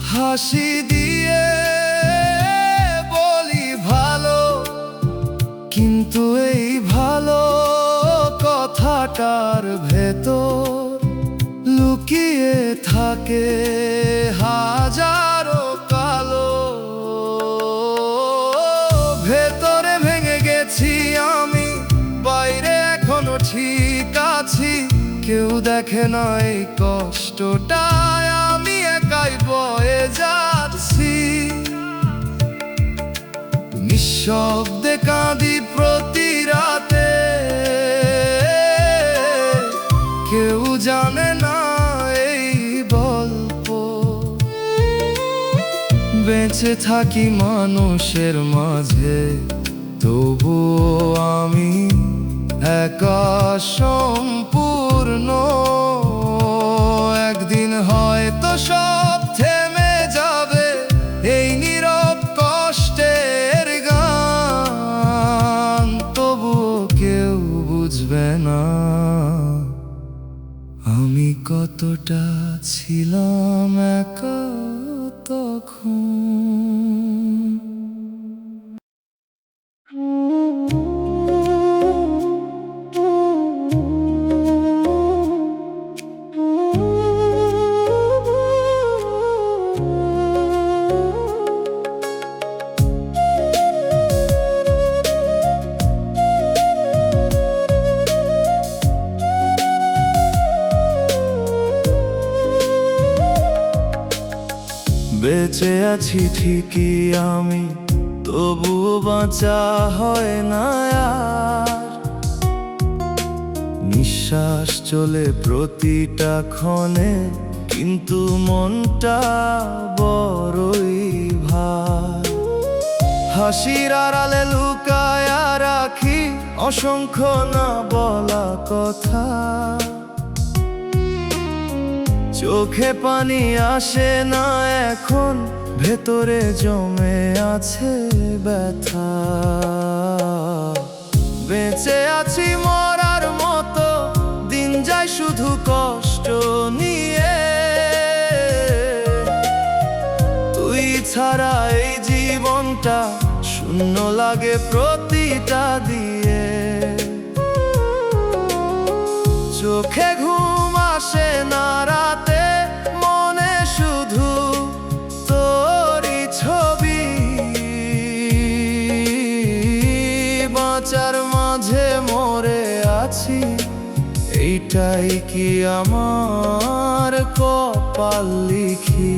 হাসি দিয়ে বলি ভালো, কিন্তু এই ভালো কথাটার ভেতর লুকিয়ে থাকে হাজারো কালো। ভেতরে ভেঙে গেছি আমি, বাইরে এখনো ঠিক আছি, কেউ দেখে না এই কষ্টটা, আমি একাই বয়ে যাচ্ছি। নিঃশব্দে কাঁদি প্রতি রাতে, কেউ জানে না এই গল্প। বেঁচে থাকি মানুষের মাঝে, তবুও আমি একা সম্পূর্ণ। একদিন হয়তো সব থেমে যাবে, এই নীরব কষ্টের গান, তবুও কেউ বুঝবে না আমি কতটা ছিলাম একা তখন। বেঁচে আছি ঠিকই আমি, তবুও বাঁচা হয় না আর। নিঃশ্বাস চলে প্রতিটা ক্ষণে, কিন্তু মনটা বড়ই ভার। হাসির আড়ালে লুকায় রাখি অসংখ্য না বলা কথা, চোখে পানি আসে না এখন, ভেতরে জমে আছে ব্যথা। বেঁচে আছি মরার মতো, দিন যায় শুধু কষ্ট নিয়ে। তুই ছাড়া এই জীবনটা শূন্য লাগে প্রতিটা দিয়ে। চোখে ঘুম আসে না রাতে, মনে শুধু তোরই ছবি। বাঁচার মাঝে মরে আছি, এইটাই কি আমার কপাল লিখি।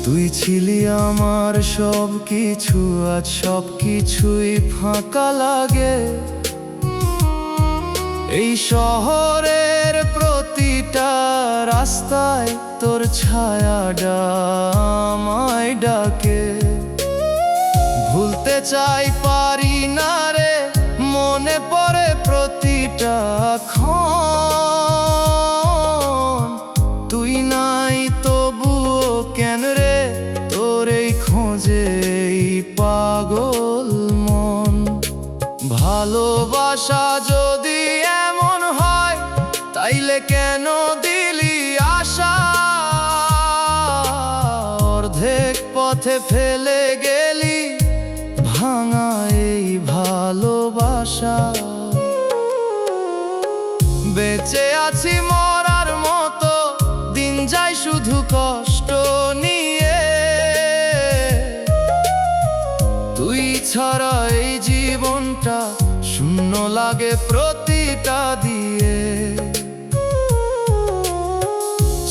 তুই ছিলি আমার সব কিছু, আজ সব কিছুই ফাঁকা লাগে। এই শহরের প্রতিটা রাস্তায় তোর ছায়াটা আমায় ডাকে। ভুলতে চাই পারি না রে, মনে পড়ে প্রতিটা ক্ষণ। তুই নাই তবুও কেন রে, তোর এই খোঁজে এই পাগল মন। ভালোবাসা যদি এমন হয়, তাইলে কেন দিলি আশা? অর্ধেক পথে ফেলে গেলি ভাঙা এই ভালোবাসা। বেঁচে আছি মরার মতো, দিন যায় শুধু কষ্ট নিয়ে। তুই ছাড়া এই জীবনটা শূন্য লাগে প্রতিটা দিয়ে।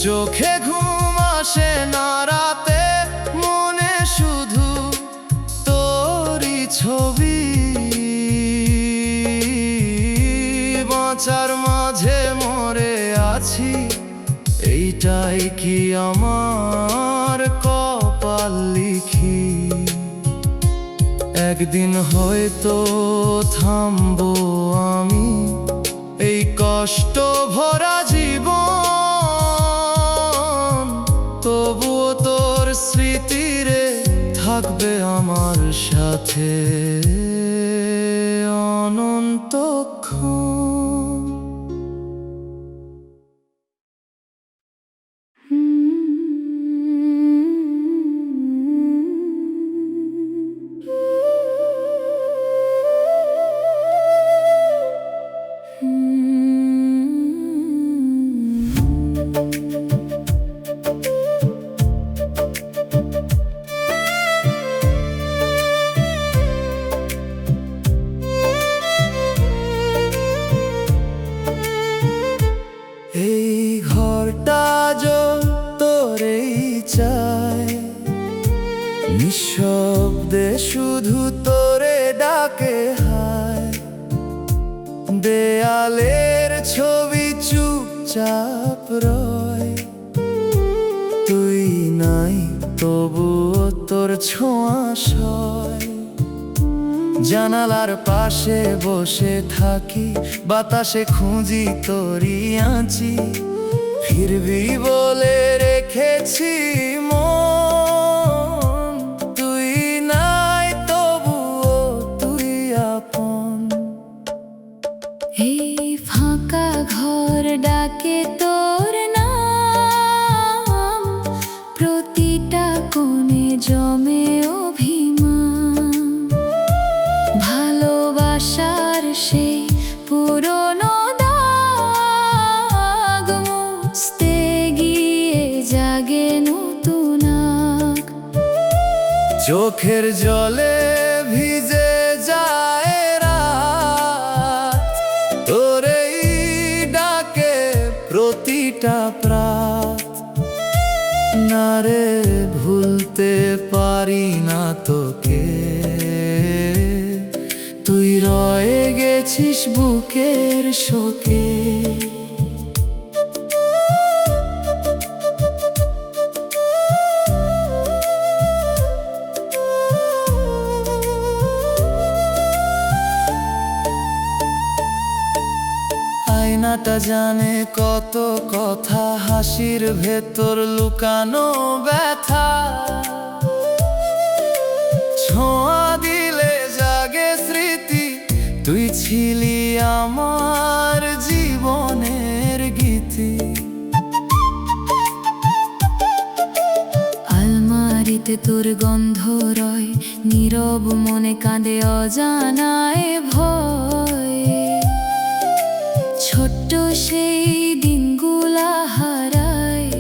চোখে ঘুম আসে না রাতে, মনে শুধু তোরই ছবি। বাঁচার মাঝে মরে আছি, এইটাই কি আমার কপাল লিখি। একদিন হয়তো থামবো আমি এই কষ্ট ভরা জীবন। তবুও তোর স্মৃতিরে থাকবে আমার সাথে অনন্তক্ষণ। এই ঘরটা তোরেই চায়, নিঃশব্দে শুধু তোরে ডাকে হায়। দেয়ালের ছবি চুপচাপ রয়, তুই নাই তবুও তোর ছোঁয়া সয়। জানালার পাশে বসে থাকি, বাতাসে খুঁজি তোরই আঁচি। ফিরবি বলে রেখেছি মন, তুই নাই তবুও তুই আপন। এই ফাঁকা ঘর ডাকে তোর নাম, প্রতিটা কোণে জমে অভিমান। ভালোবাসার সেই পুরনো দাগ মুছতে গিয়ে জাগে নতুন আগ। চোখের জলে ভিজে যায় রাত, তোরেই ডাকে প্রতিটা প্রাত। না রে ভুলতে পারি না তোকে, তুই রয়ে গেছিস বুকের শোকে। আয়নাটা জানে কত কথা, হাসির ভেতর লুকানো ব্যথা। ছোঁয়া দিলে জাগে স্মৃতি, তুই ছিলি আমার জীবনের গীতি। আলমারিতে তোর গন্ধ রয়, নীরব মনে কাঁদে অজানায় ভয়। ছোট্ট সেই দিনগুলা হারায়,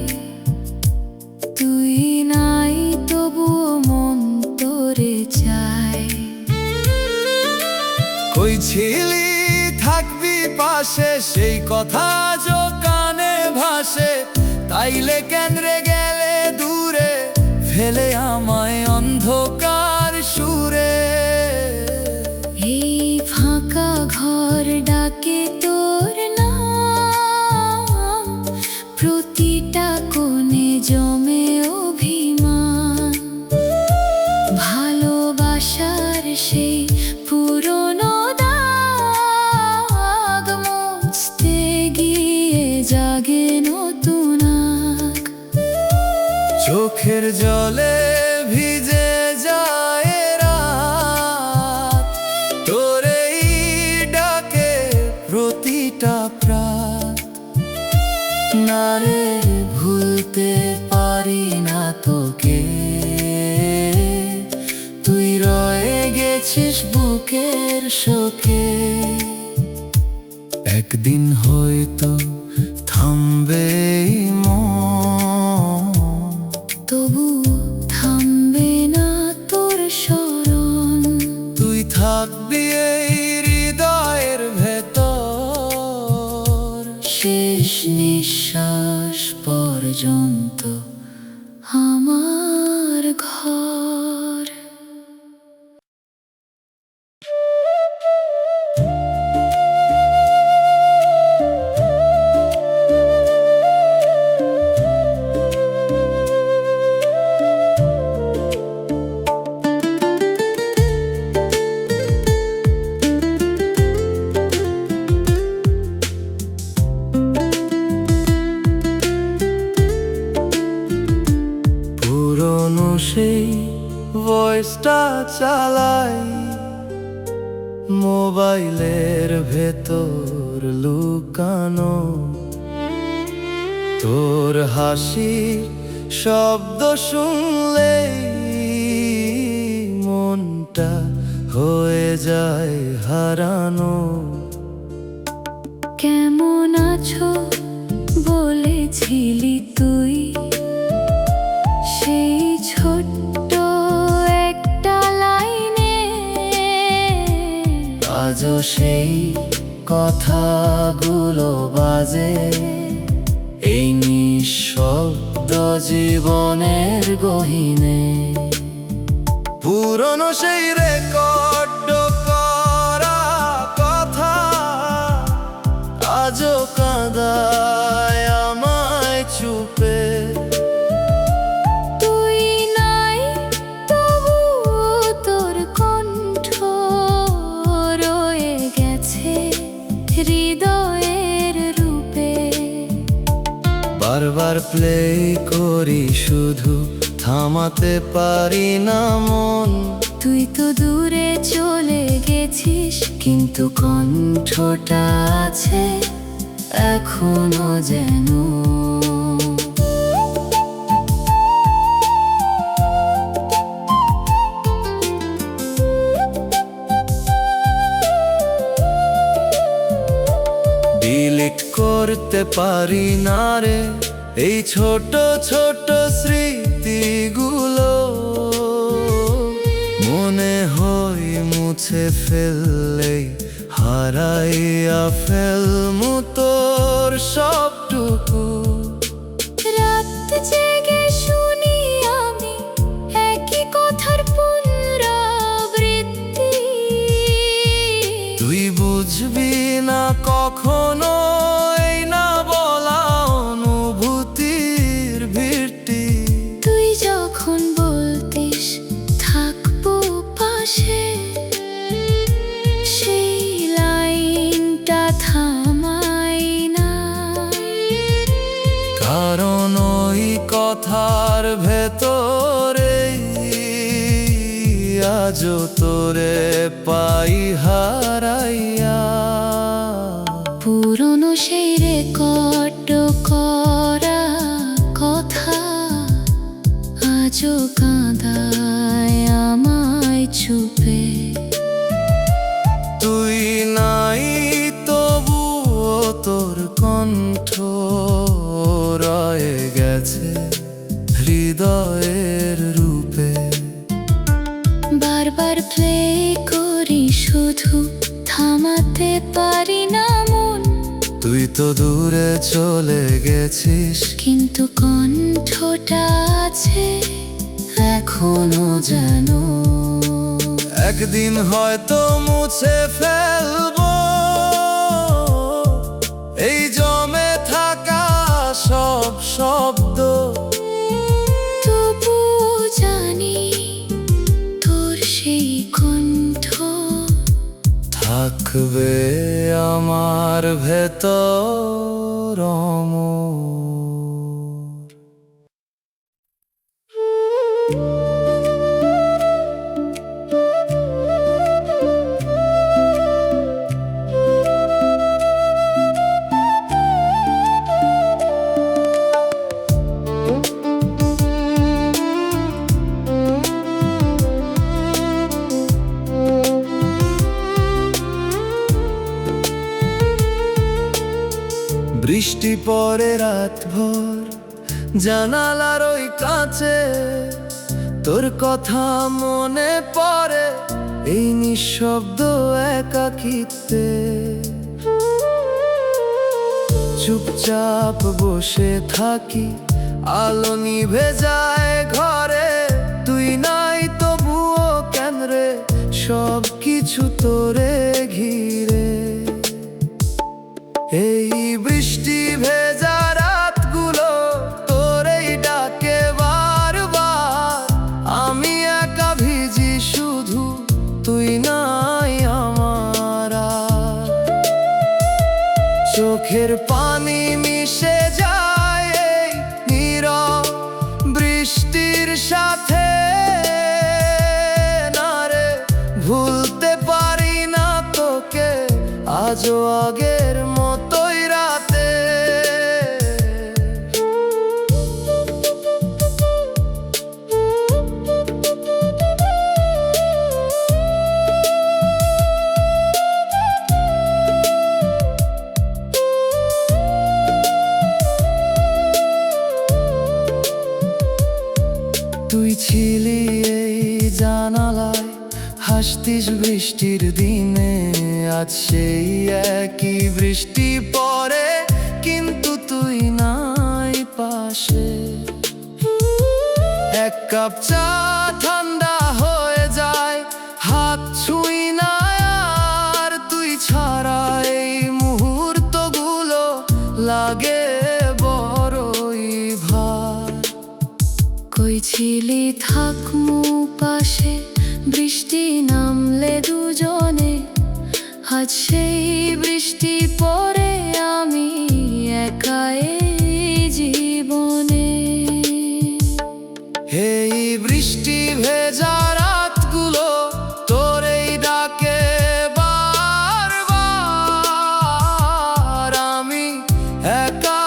তুই নাই তবুও মন তোরে চায়। কই ছিলি থাকবি পাশে, সেই কথা আজও কানে ভাসে। তাইলে কেন রে গেলে দূরে, ফেলে আমায় অন্ধকার সুরে। এই ফাঁকা ঘর ডাকে তোর নাম, প্রতিটা কোণে জমে অভিমান। ভালোবাসার সেই পুরনো দাগ মুছতে গিয়ে জাগে নতুন আগ। চোখের জলে ভিজে যায় রাত, তোরেই ডাকে প্রতিটা প্রাত। না রে ভুলতে পারি না তোকে, তুই রয়ে গেছিস গেছিস বুকের শোকে। একদিন হয়তো থামবে এই মন, তবু থামবে না তোর স্মরণ। তুই থাকবি এই হৃদয়ের ভেতর, শেষ নিঃশ্বাস পর্যন্ত আমার ঘর। পুরনো সেই ভয়েসটা চালাই, মোবাইলের ভেতর লুকানো। তোর হাসির শব্দ শুনলেই মনটা হয়ে যায় হারানো। কেমন আছো বলেছিলি তুই, সেই ছোট্ট একটা লাইনে। আজও সেই কথাগুলো বাজে এই নিঃশব্দ জীবনের গহীনে। পুরনো সেই রেকর্ড করা কথা আজও কাঁদায় আমায় চুপে। তুই নাই তবুও তোর কণ্ঠ রয়ে গেছে হৃদয়ের রূপে। বারবার প্লে করি শুধু থামাতে পারি না মন। তুই তো দূরে চলে গেছিস কিন্তু কণ্ঠটা আছে এখনো যেন। ডিলিট করতে পারি না রে এই ছোট ছোট স্মৃতিগুলো। মনে হয় মুছে ফেললেই হারাইয়া ফেলমু তোর সবটুকু। রাত জেগে শুনি আমি একই কথার পুনরাবৃত্তি। তুই বুঝবি না কখনো এই না বলা অনুভূতির ভিড়টি। তুই যখন বলতিস থাকবো পাশে, সেই লাইনটা থামাই না। কারণ ওই কথার ভেতরে আজও তোরে পাই হারাইয়া। পুরনো সেই রেকর্ড করা কথা আজও কাঁদায় আমায় চুপে। তুই নাই তবুও তোর কণ্ঠ রয়ে গেছে হৃদয়ের রূপে। বারবার প্লে করি শুধু থামাতে পারি না মন। তুই তো দূরে চলে গেছিস কিন্তু কণ্ঠটা আছে এখনো যেন। একদিন হয়তো মুছে ফেলবো এই জমে থাকা সব শব্দ। তবু জানি তোর সেই কণ্ঠ থাকবে আমার ভেতর অমর। বৃষ্টি পড়ে রাত ভোর জানালার ওই কাছে, তোর কথা মনে পড়ে এই নিঃশব্দ একাকিত্বে। চুপচাপ বসে থাকি, আলো নিভে যায় ঘরে, তুই নাই তবুও কেন রে সব কিছু তোরে ঘিরে। এই বৃষ্টি ভেজা রাতগুলো তোরেই ডাকে বারবার, আমি একা ভিজি শুধু তুই নাই আমার আর। চোখের পানি মিশে যায় এই নীরব বৃষ্টির সাথে, না রে ভুলতে পারি না তোকে আজও আগের মতোই রাতে। তুই ছিলি এই জানালায়, হাসতিস বৃষ্টির দিনে, আজ সেই একই বৃষ্টি পড়ে কিন্তু তুই নাই পাশে। এক কাপ চা ঠান্ডা হয়ে যায়, হাত ছুঁই না আর, তুই ছাড়া এই মুহূর্তগুলো লাগে বড়ই ভার। কই ছিলি থাকমু পাশে, বৃষ্টি নামলে দুজনে, আজ সেই বৃষ্টি পড়ে আমি একা এই জীবনে। এই বৃষ্টি ভেজা রাতগুলো তোরেই ডাকে বারবার, আমি একা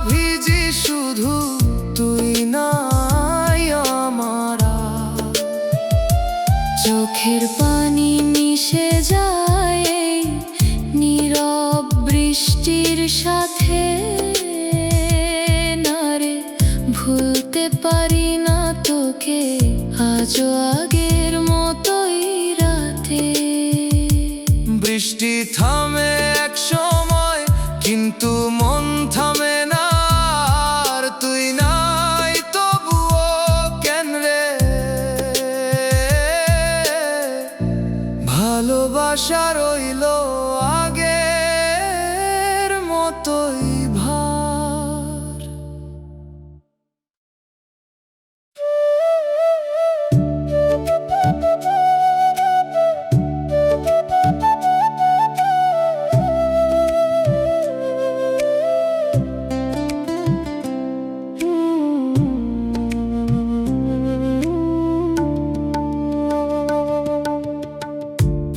ভিজি শুধু তুই নাই আমার আর। চোখের পানি মিশে যায় এই নীরব বৃষ্টির সাথে, না রে ভুলতে পারি না তোকে আজও আগের মতোই রাতে। বৃষ্টি থামে এক সময় কিন্তু মন থামে না আর, তুই নাই তবুও কেন রে ভালোবাসা রইল আগের মতোই ভার।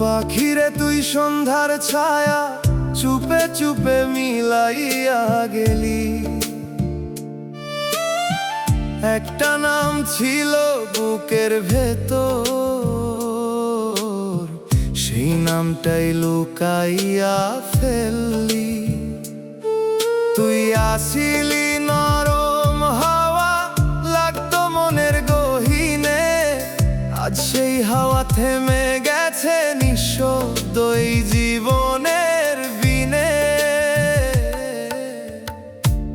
পাখিরে তুই সন্ধ্যার ছায়া চুপে চুপে মিলাইয়া গেলি, একটা নাম ছিল বুকের ভেতর, সেই নামটাই লুকাইয়া ফেললি। তুই আসিলি নরম হাওয়া, লাগতো মনের গহীনে, আজ সেই হাওয়া থেমে গেছে নিঃশব্দ এই জীবনের বিনে।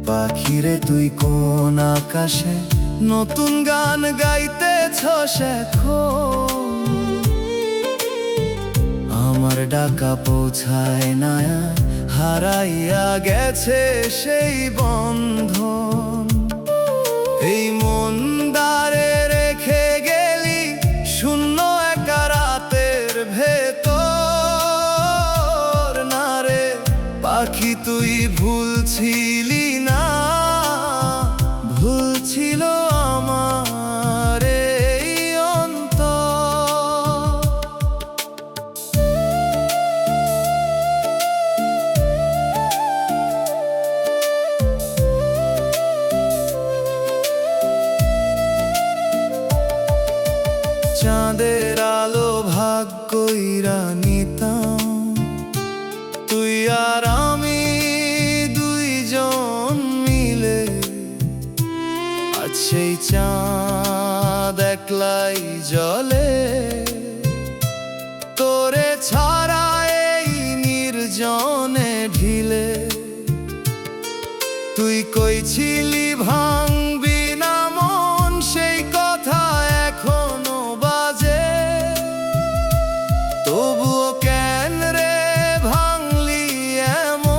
পাখিরে তুই কোন আকাশে নতুন গান গাইতেছ এখন, আমার ডাকা পৌঁছায় না, হারাইয়া গেছে সেই বন্ধন। এই মন দ্বারে রেখে গেলি শূন্য একা রাতের ভেতর, না রে পাখি তুই ভুলছিলি না, ভুলছিল আমার এই অন্তর। চাঁদের আলো ভাগ কইরা নিতাম, তুই আর আমি দুইজন সেই চাঁদ একলাই জ্বলে, তোরে ছাড়া এই নির্জনে ঢিলে। তুই কইছিলি ভাঙবি না মন, সেই কথা এখনো বাজে। তবুও কেন রে ভাঙলি এমন,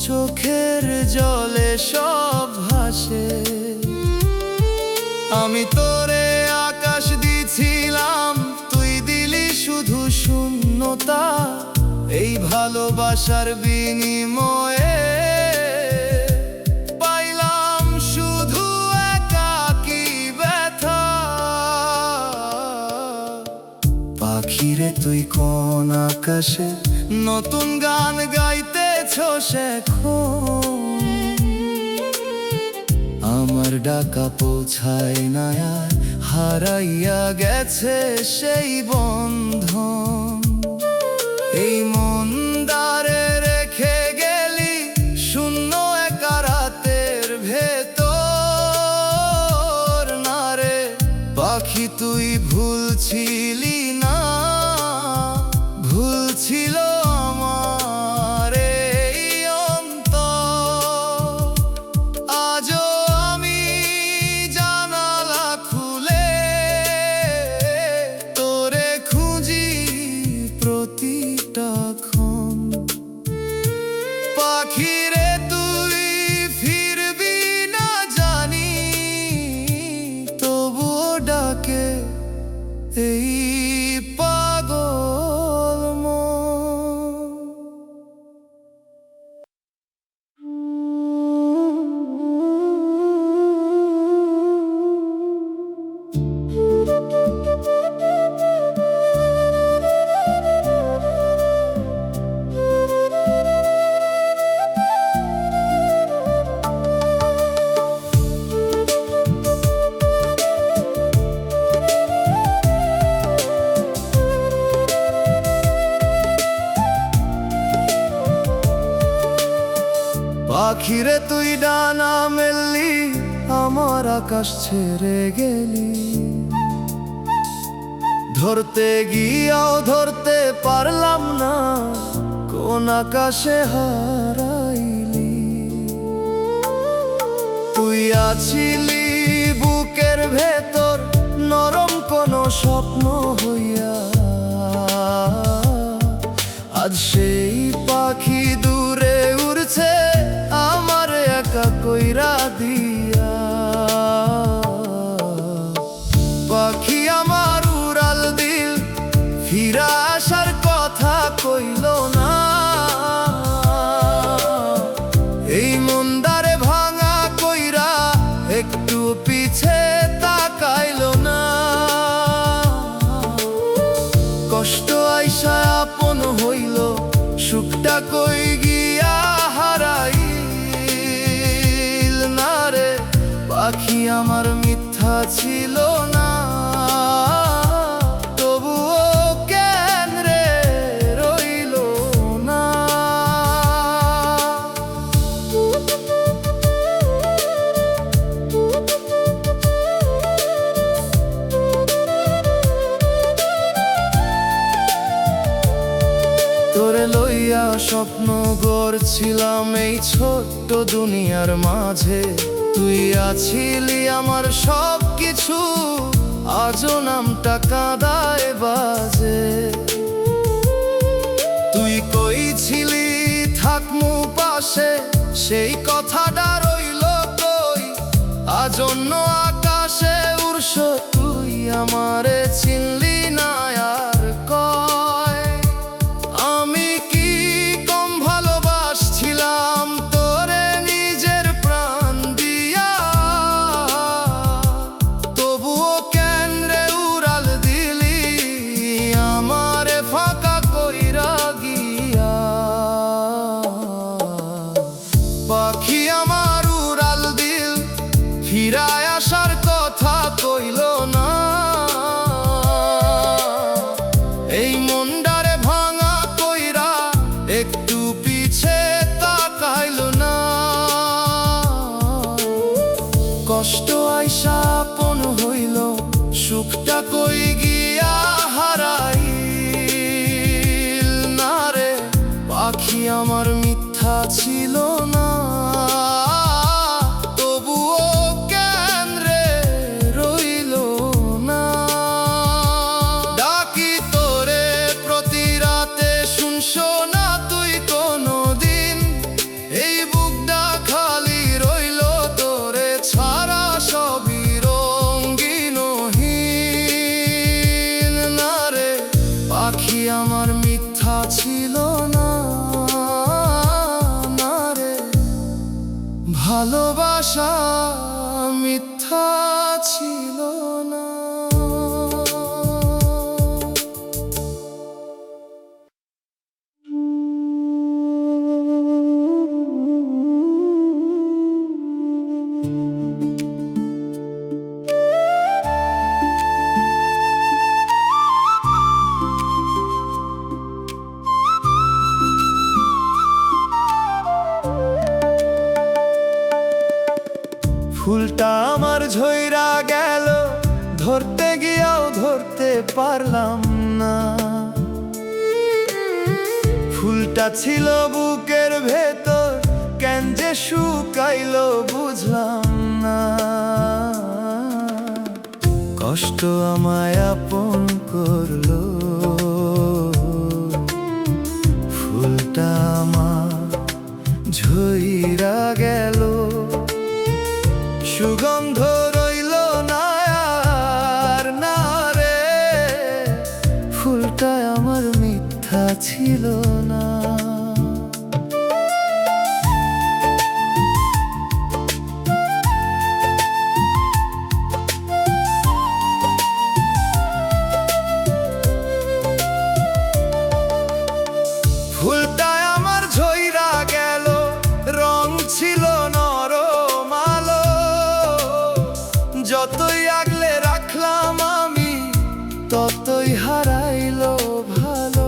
চোখের জলে সব ভাসে। আমি তোরে আকাশ দিছিলাম, তুই দিলি শুধু শূন্যতা। এই ভালোবাসার বিনিময়ে পাইলাম শুধু একাকী ব্যথা। পাখিরে তুই কোন আকাশে নতুন গান গাইতেছ সেখন, আমার ডাকা পৌঁছায় না আর, হারাইয়া গেছে সেই বন্ধন। এই মন দ্বারে রেখে গেলি শূন্য একা রাতের ভেতর। না রে পাখি তুই ভুলছিলি না, ভুল ছিল আমার এই অন্তর। আজও আমি জানালা খুলে তোরে খুঁজি প্রতিটা ক্ষণ। পাখিরে তুই ফিরবি না জানি, তবুও ডাকে এই পাগল মন। পাখিরে তুই ডানা মেললি, আমার আকাশ ছেড়ে গেলি। ধরতে গিয়াও ধরতে পারলাম না, কোন আকাশে হারাইলি। তুই আছিলি বুকের ভেতর নরম কোন স্বপ্ন হইয়া। আজ সেই পাখি দূরে উড়ছে আমার একা কইরা দিয়া। পাখি আমার উড়াল দিল, ফিরা আসার কথা কইল না। এই মন্দারে ভাঙা কইরা একটু পিছে তাকাইল না। কষ্ট আইসা আপন হইল, সুখটা কই গিয়া হারাইল। না রে পাখি আমার মিথ্যা ছিল না, তবুও কেন রে রইল না। তোরে লইয়া স্বপ্ন গড়ছিলাম এই ছোট্ট দুনিয়ার মাঝে। তুই আছিলি আমার সব কিছু, আজও নামটা কাঁদায় বাজে। তুই কইছিলি থাকমু পাশে, সেই কথাটা রইল কই। আজ অন্য আকাশে উড়ছ তুই, আমারে চিনলি না আর কয়। আমি কি কম ভালোবাসছিলাম তোরে নিজের প্রাণ দিয়া, তবুও কেন রে উড়াল দিলি আমারে ফাঁকা কইরা গিয়া। পাখি আমার উড়াল দিল, ফিরায় আসার কথা কইল না। এই মনডারে ভাঙা কইরা একটু পিছে তাকাইল না। কষ্ট আইসা আপন হইল, সুখটা কই গিয়া হারাইল না রে। পাখি আমার মিথ্যা ছিল না, তবুও কেন রে রইল না। ডাকি তোরে প্রতি রাতে, শুনছো না তুই কোনদিন? এই বুকটা খালি রইল তোরে ছাড়া, সবই রঙ্গিনহীন না রে। পাখি আমার মিথ্যা ছিল না, না রে। ভালোবাসা মিথ্যা ছিল না। ফুলটা আমার ঝইরা গেল, ধরতে গিয়াও ধরতে পারলাম না। ফুলটা ছিল বুকের ভেতর, কেন যে শুকাইলো বুঝলাম না। কষ্ট আমায় আপন করলো, ফুলটা আমার ঝইরা গেল। সুগন্ধ রইল না আর না রে, ফুলটা আমার মিথ্যা ছিল না। ফুলটা আমার ঝইরা গেল, রং ছিল নরম আলো। যতই আগলে রাখলাম আমি, ততই হারাইলো ভালো।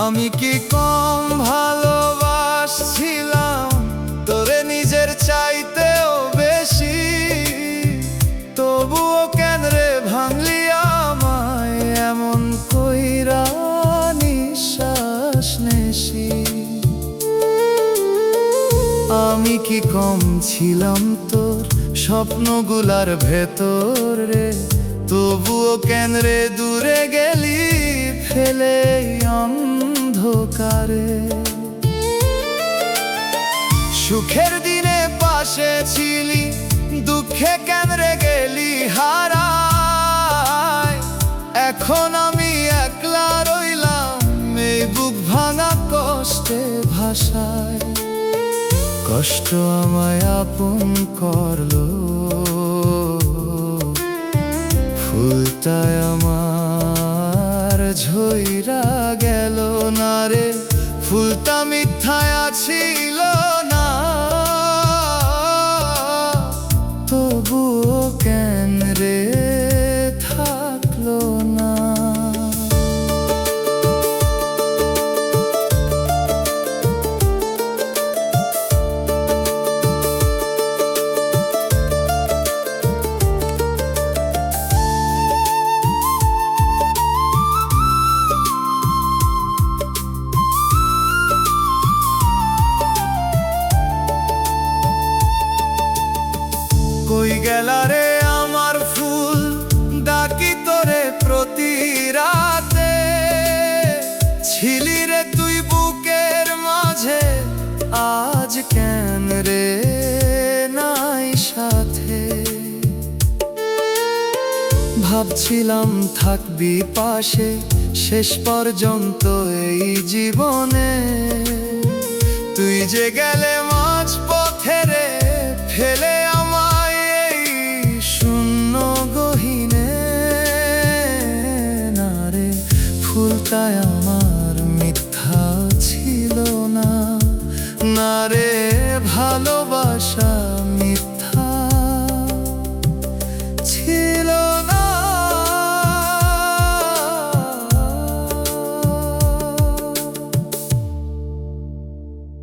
আমি কি কম ভালোবাসছিলাম তোরে নিজের চাইতেও বেশি? তবুও কেন রে ভাঙলি আমায় এমন কইরা নিঃশ্বাস নেছি? আমি কি কম ছিলাম তোর স্বপ্নগুলার ভেতর রে? তবুও কেন রে দূরে গেলি ফেলে অন্ধকারে? সুখের দিনে পাশে ছিলি, দুঃখে কেন রে গেলি হারায়? এখন আমি একলা রইলাম এই বুক ভাঙা কষ্টে ভাষায়। কষ্ট আমায় আপন করলো, ফুলটায় আমার ঝইরা গেল না রে। ফুলটা মিথ্যায় ছিল না, তবুও কেন রে থাকলো না? কই গেলা রে আমার ফুল, ডাকি তোরে প্রতি রাতে। ছিলি রে তুই বুকের মাঝে, আজ কেন রে নাই সাথে? ভাবছিলাম থাকবি পাশে শেষ পর্যন্ত এই জীবনে। তুই যে গেলে মাঝ পথে রে, ফেলে আমায় এই শূন্য গহীনে। না ভুলটাই আমার মিথ্যা ছিল না, না রে ভালোবাসা